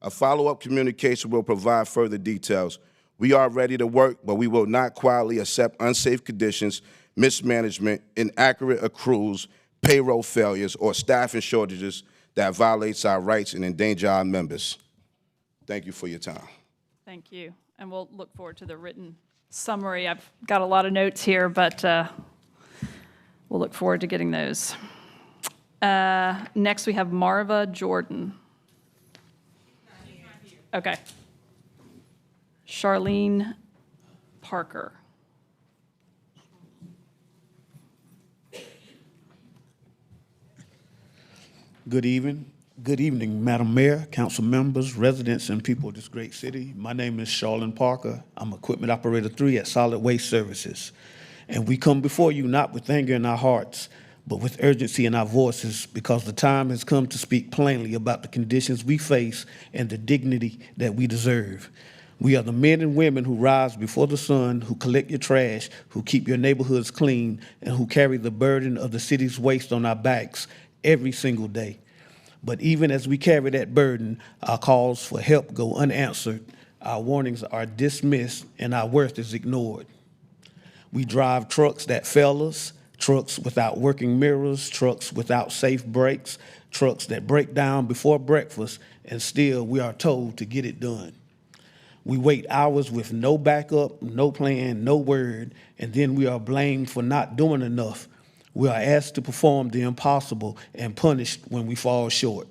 A follow-up communication will provide further details. We are ready to work, but we will not quietly accept unsafe conditions, mismanagement, inaccurate accruals, payroll failures, or staffing shortages that violates our rights and endanger our members. Thank you for your time. Thank you. And we'll look forward to the written summary. I've got a lot of notes here, but we'll look forward to getting those. Next, we have Marva Jordan. Okay. Charlyn Parker. Good evening. Good evening, Madam Mayor, council members, residents, and people of this great city. My name is Charlyn Parker. I'm Equipment Operator 3 at Solid Waste Services. And we come before you not with anger in our hearts, but with urgency in our voices, because the time has come to speak plainly about the conditions we face and the dignity that we deserve. We are the men and women who rise before the sun, who collect your trash, who keep your neighborhoods clean, and who carry the burden of the city's waste on our backs every single day. But even as we carry that burden, our calls for help go unanswered, our warnings are dismissed, and our worth is ignored. We drive trucks that fail us, trucks without working mirrors, trucks without safe brakes, trucks that break down before breakfast, and still we are told to get it done. We wait hours with no backup, no plan, no word, and then we are blamed for not doing enough. We are asked to perform the impossible and punished when we fall short.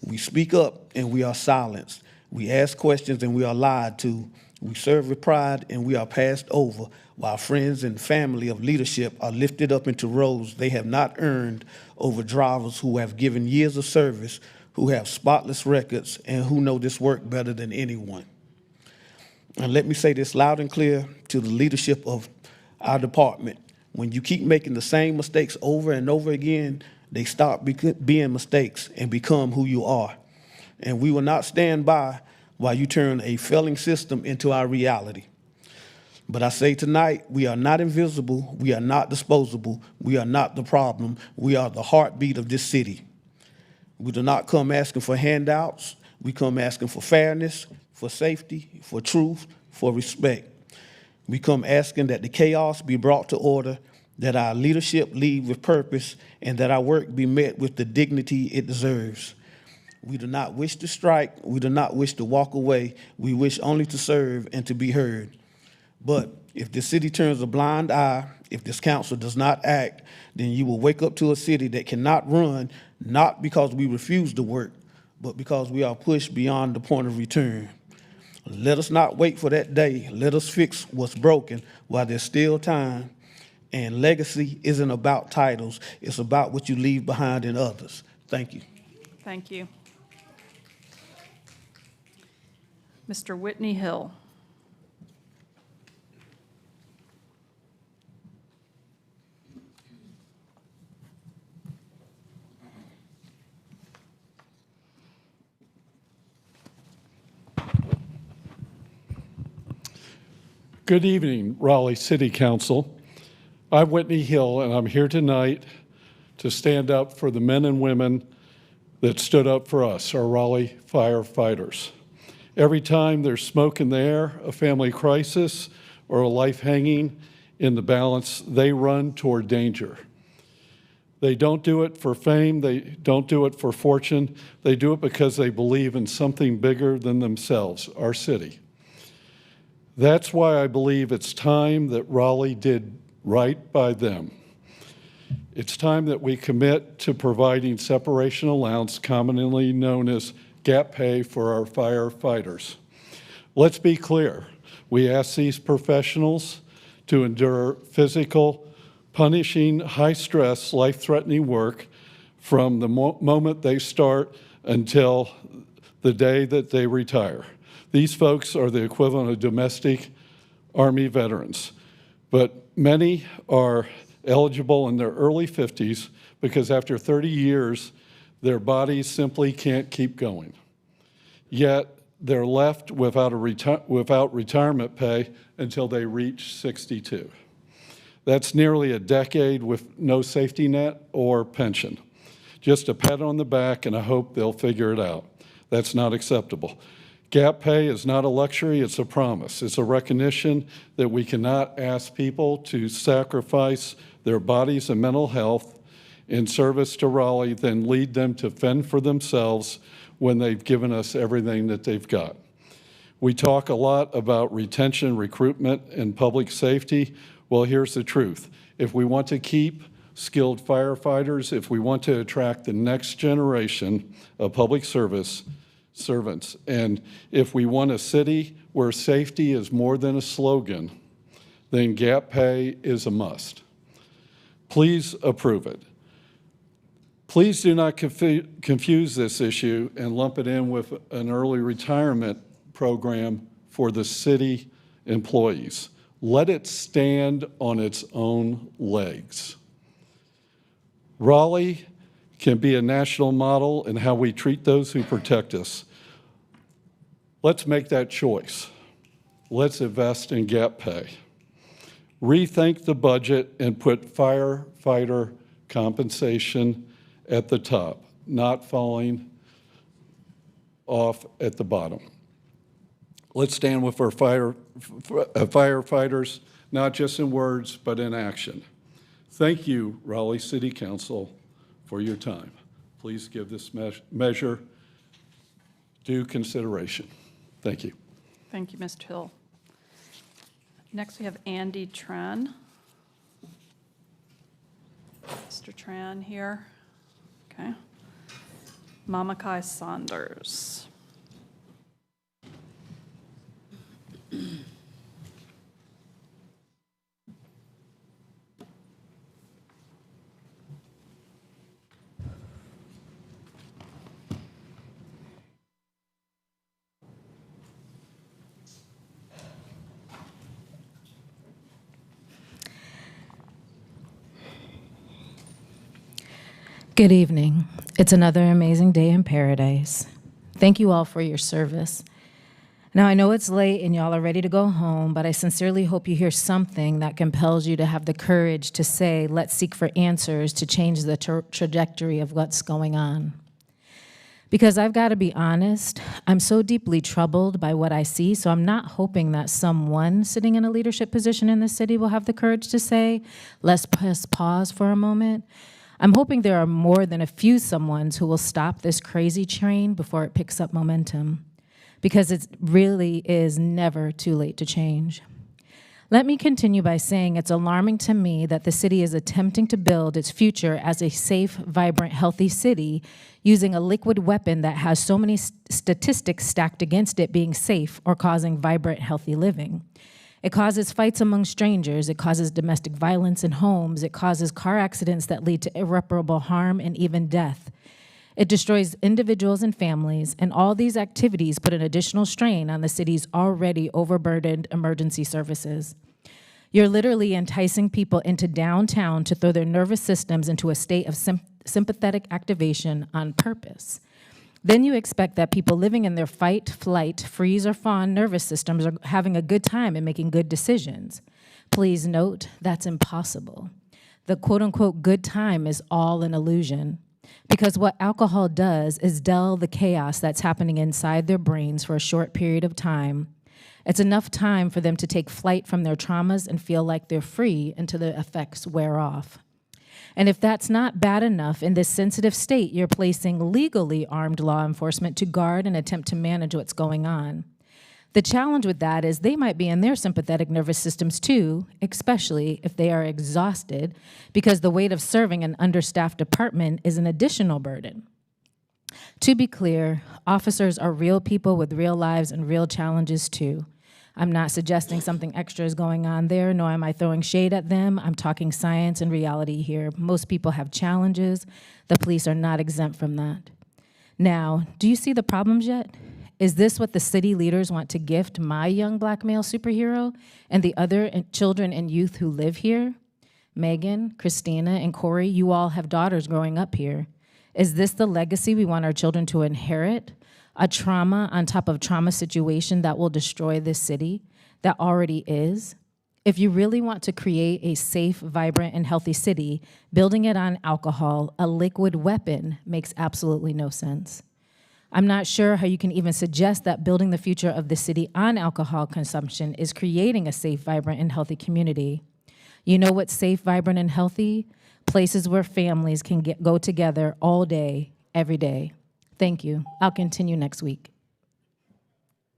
We speak up and we are silenced. We ask questions and we are lied to. We serve with pride and we are passed over, while friends and family of leadership are lifted up into roles they have not earned over drivers who have given years of service, who have spotless records, and who know this work better than anyone. And let me say this loud and clear to the leadership of our department. When you keep making the same mistakes over and over again, they stop being mistakes and become who you are. And we will not stand by while you turn a failing system into our reality. But I say tonight, we are not invisible, we are not disposable, we are not the problem, we are the heartbeat of this city. We do not come asking for handouts, we come asking for fairness, for safety, for truth, for respect. We come asking that the chaos be brought to order, that our leadership lead with purpose, and that our work be met with the dignity it deserves. We do not wish to strike, we do not wish to walk away, we wish only to serve and to be heard. But if the city turns a blind eye, if this council does not act, then you will wake up to a city that cannot run, not because we refuse to work, but because we are pushed beyond the point of return. Let us not wait for that day. Let us fix what's broken while there's still time. And legacy isn't about titles. It's about what you leave behind in others. Thank you. Thank you. Mr. Whitney Hill. Good evening, Raleigh City Council. I'm Whitney Hill, and I'm here tonight to stand up for the men and women that stood up for us, our Raleigh firefighters. Every time there's smoke in the air, a family crisis, or a life hanging in the balance, they run toward danger. They don't do it for fame, they don't do it for fortune, they do it because they believe in something bigger than themselves, our city. That's why I believe it's time that Raleigh did right by them. It's time that we commit to providing separation allowance, commonly known as gap pay, for our firefighters. Let's be clear. We ask these professionals to endure physical, punishing, high-stress, life-threatening work from the moment they start until the day that they retire. These folks are the equivalent of domestic Army veterans, but many are eligible in their early 50s because after 30 years, their bodies simply can't keep going. Yet they're left without retirement pay until they reach 62. That's nearly a decade with no safety net or pension. Just a pat on the back and a hope they'll figure it out. That's not acceptable. Gap pay is not a luxury, it's a promise. It's a recognition that we cannot ask people to sacrifice their bodies and mental health in service to Raleigh, then lead them to fend for themselves when they've given us everything that they've got. We talk a lot about retention, recruitment, and public safety. Well, here's the truth. If we want to keep skilled firefighters, if we want to attract the next generation of public servants, and if we want a city where safety is more than a slogan, then gap pay is a must. Please approve it. Please do not confuse this issue and lump it in with an early retirement program for the city employees. Let it stand on its own legs. Raleigh can be a national model in how we treat those who protect us. Let's make that choice. Let's invest in gap pay. Rethink the budget and put firefighter compensation at the top, not falling off at the bottom. Let's stand with our firefighters, not just in words, but in action. Thank you, Raleigh City Council, for your time. Please give this measure due consideration. Thank you. Thank you, Mr. Hill. Next, we have Andy Tran. Mr. Tran here. Okay. Mamakai Saunders. Good evening. It's another amazing day in paradise. Thank you all for your service. Now, I know it's late and y'all are ready to go home, but I sincerely hope you hear something that compels you to have the courage to say, let's seek for answers to change the trajectory of what's going on. Because I've got to be honest, I'm so deeply troubled by what I see, so I'm not hoping that someone sitting in a leadership position in the city will have the courage to say, let's pause for a moment. I'm hoping there are more than a few someones who will stop this crazy train before it picks up momentum, because it really is never too late to change. Let me continue by saying it's alarming to me that the city is attempting to build its future as a safe, vibrant, healthy city using a liquid weapon that has so many statistics stacked against it being safe or causing vibrant, healthy living. It causes fights among strangers, it causes domestic violence in homes, it causes car accidents that lead to irreparable harm and even death. It destroys individuals and families, and all these activities put an additional strain on the city's already overburdened emergency services. You're literally enticing people into downtown to throw their nervous systems into a state of sympathetic activation on purpose. Then you expect that people living in their fight, flight, freeze, or fawn nervous systems are having a good time and making good decisions. Please note, that's impossible. The quote-unquote good time is all an illusion. Because what alcohol does is dull the chaos that's happening inside their brains for a short period of time. It's enough time for them to take flight from their traumas and feel like they're free until the effects wear off. And if that's not bad enough, in this sensitive state, you're placing legally armed law enforcement to guard and attempt to manage what's going on. The challenge with that is they might be in their sympathetic nervous systems too, especially if they are exhausted, because the weight of serving an understaffed department is an additional burden. To be clear, officers are real people with real lives and real challenges too. I'm not suggesting something extra is going on there, nor am I throwing shade at them. I'm talking science and reality here. Most people have challenges. The police are not exempt from that. Now, do you see the problems yet? Is this what the city leaders want to gift my young black male superhero and the other children and youth who live here? Megan, Christina, and Corey, you all have daughters growing up here. Is this the legacy we want our children to inherit? A trauma on top of trauma situation that will destroy this city that already is? If you really want to create a safe, vibrant, and healthy city, building it on alcohol, a liquid weapon, makes absolutely no sense. I'm not sure how you can even suggest that building the future of the city on alcohol consumption is creating a safe, vibrant, and healthy community. You know what's safe, vibrant, and healthy? Places where families can go together all day, every day. Thank you. I'll continue next week.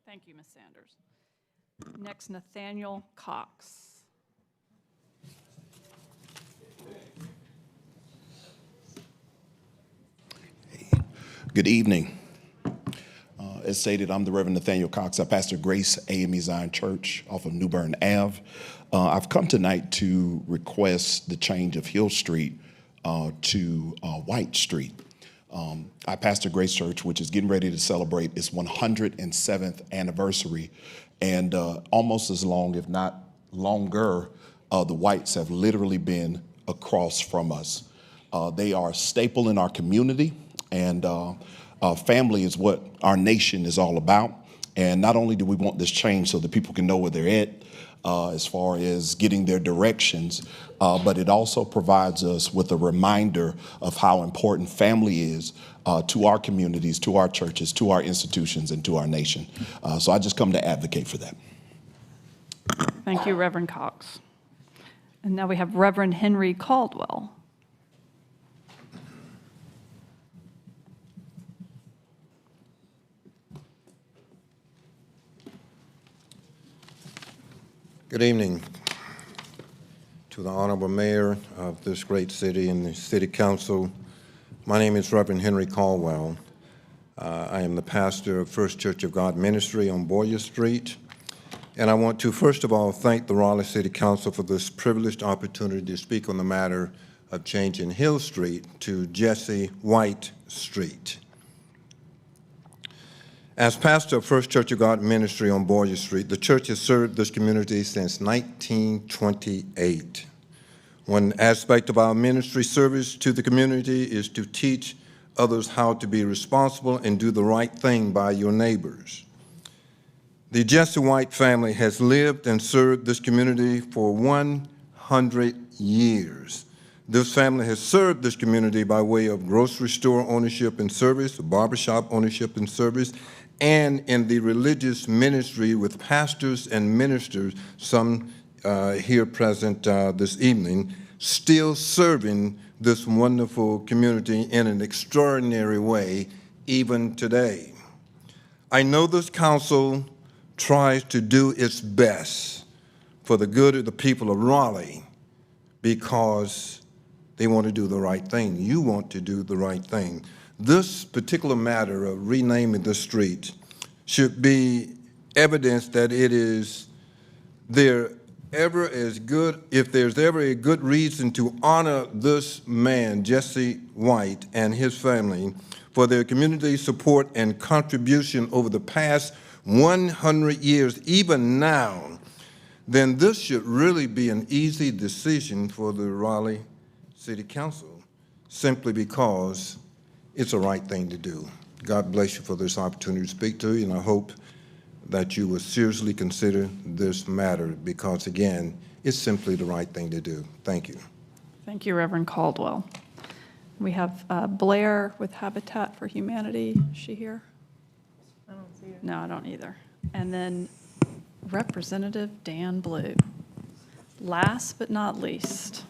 Thank you, Ms. Sanders. Next, Nathaniel Cox. Good evening. As stated, I'm the Reverend Nathaniel Cox. I pastor Grace AME Zion Church off of New Bern Ave. I've come tonight to request the change of Hill Street to White Street. I pastor Grace Church, which is getting ready to celebrate its 107th anniversary, and almost as long, if not longer, the Whites have literally been across from us. They are a staple in our community, and family is what our nation is all about. And not only do we want this change so that people can know where they're at as far as getting their directions, but it also provides us with a reminder of how important family is to our communities, to our churches, to our institutions, and to our nation. So I just come to advocate for that. Thank you, Reverend Cox. And now we have Reverend Henry Caldwell. Good evening to the Honorable Mayor of this great city and the City Council. My name is Reverend Henry Caldwell. I am the pastor of First Church of God Ministry on Boyer Street. And I want to, first of all, thank the Raleigh City Council for this privileged opportunity to speak on the matter of changing Hill Street to Jesse White Street. As pastor of First Church of God Ministry on Boyer Street, the church has served this community since 1928. One aspect of our ministry service to the community is to teach others how to be responsible and do the right thing by your neighbors. The Jesse White family has lived and served this community for 100 years. This family has served this community by way of grocery store ownership and service, barbershop ownership and service, and in the religious ministry with pastors and ministers, some here present this evening, still serving this wonderful community in an extraordinary way even today. I know this council tries to do its best for the good of the people of Raleigh because they want to do the right thing. You want to do the right thing. This particular matter of renaming the street should be evidence that it is there ever as good, if there's ever a good reason to honor this man, Jesse White, and his family for their community support and contribution over the past 100 years, even now, then this should really be an easy decision for the Raleigh City Council, simply because it's the right thing to do. God bless you for this opportunity to speak to you, and I hope that you will seriously consider this matter because, again, it's simply the right thing to do. Thank you. Thank you, Reverend Caldwell. We have Blair with Habitat for Humanity. Is she here? I don't see her. No, I don't either. And then Representative Dan Blue. Last but not least.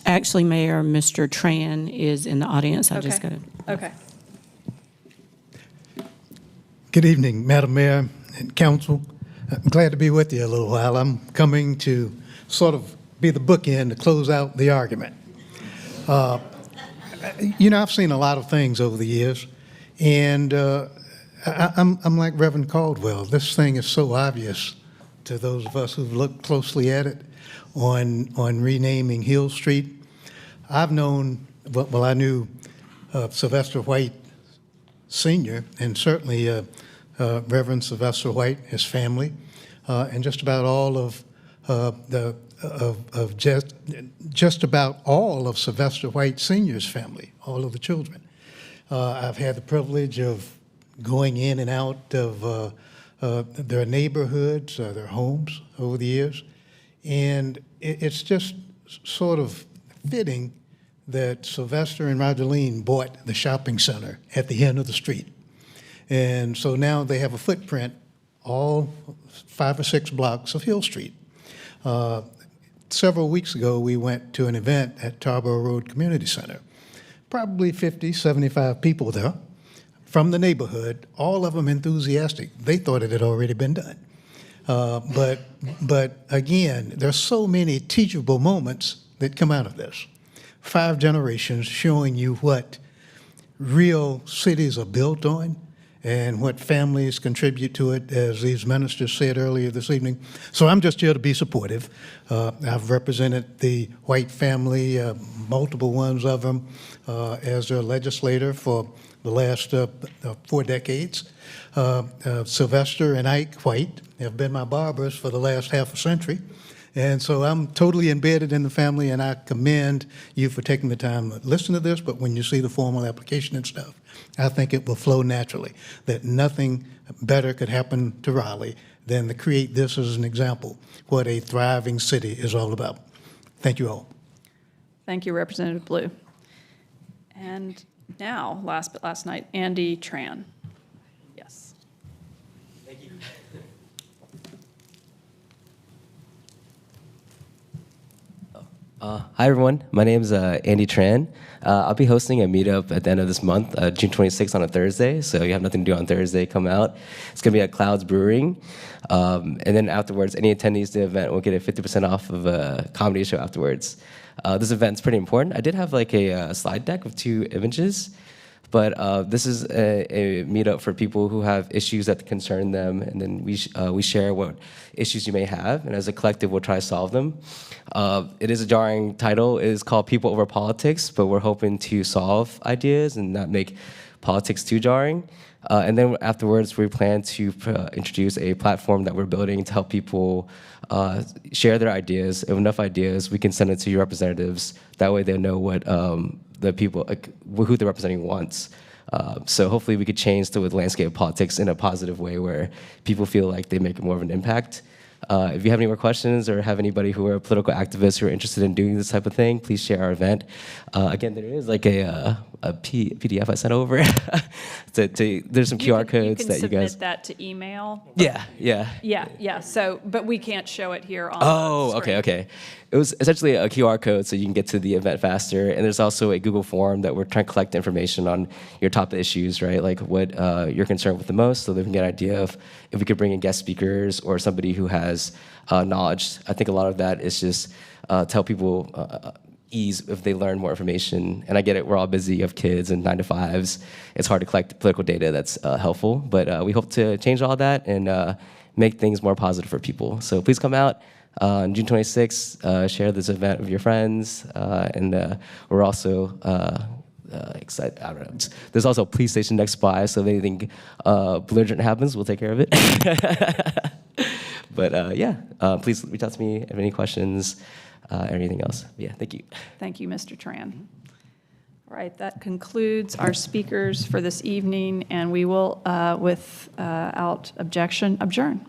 Actually, Mayor, Mr. Tran is in the audience. I just got it. Okay. Good evening, Madam Mayor and Council. I'm glad to be with you a little while. I'm coming to sort of be the bookend to close out the argument. You know, I've seen a lot of things over the years, and I'm like Reverend Caldwell. This thing is so obvious to those of us who've looked closely at it on renaming Hill Street. I've known, well, I knew Sylvester White Sr., and certainly Reverend Sylvester White, his family, and just about all of just about all of Sylvester White Sr.'s family, all of the children. I've had the privilege of going in and out of their neighborhoods, their homes over the years, and it's just sort of fitting that Sylvester and Rogerene bought the shopping center at the end of the street. And so now they have a footprint, all 5 or 6 blocks of Hill Street. Several weeks ago, we went to an event at Tarboro Road Community Center. Probably 50, 75 people there from the neighborhood, all of them enthusiastic. They thought it had already been done. But again, there's so many teachable moments that come out of this. 5 generations showing you what real cities are built on and what families contribute to it, as these ministers said earlier this evening. So I'm just here to be supportive. I've represented the White family, multiple ones of them, as their legislator for the last 4 decades. Sylvester and Ike White have been my barbers for the last half a century. And so I'm totally embedded in the family, and I commend you for taking the time to listen to this, but when you see the formal application and stuff, I think it will flow naturally, that nothing better could happen to Raleigh than to create this as an example, what a thriving city is all about. Thank you all. Thank you, Representative Blue. And now, last but last night, Andy Tran. Yes. Thank you. Hi, everyone. My name is Andy Tran. I'll be hosting a meetup at the end of this month, June 26th on a Thursday. So you have nothing to do on Thursday, come out. It's going to be at Clouds Brewing. And then afterwards, any attendees to the event will get a 50% off of a comedy show afterwards. This event's pretty important. I did have like a slide deck of 2 images. But this is a meetup for people who have issues that concern them, and then we share what issues you may have, and as a collective, we'll try to solve them. It is a jarring title. It is called People Over Politics, but we're hoping to solve ideas and not make politics too jarring. And then afterwards, we plan to introduce a platform that we're building to help people share their ideas. If enough ideas, we can send it to your representatives. That way they know what the people, who they're representing wants. So hopefully we could change the landscape of politics in a positive way where people feel like they make more of an impact. If you have any more questions or have anybody who are political activists who are interested in doing this type of thing, please share our event. Again, there is like a PDF I sent over. There's some QR codes that you guys. Submit that to email. Yeah. Yeah. So, but we can't show it here on. Oh, the screen. okay. It was essentially a QR code so you can get to the event faster. And there's also a Google form that we're trying to collect information on your top issues, right? Like what you're concerned with the most, so they can get an idea of if we could bring in guest speakers or somebody who has knowledge. I think a lot of that is just to help people ease if they learn more information. And I get it, we're all busy, you have kids and 9-to-5s. It's hard to collect political data that's helpful, but we hope to change all that and make things more positive for people. So please come out on June 26th, share this event with your friends, and we're also excited. I don't know. There's also a police station next by, so if anything belligerent happens, we'll take care of it. But please reach out to me if you have any questions. Anything else? Yeah, thank you. Thank you, Mr. Tran. All right, that concludes our speakers for this evening, and we will, without objection, adjourn.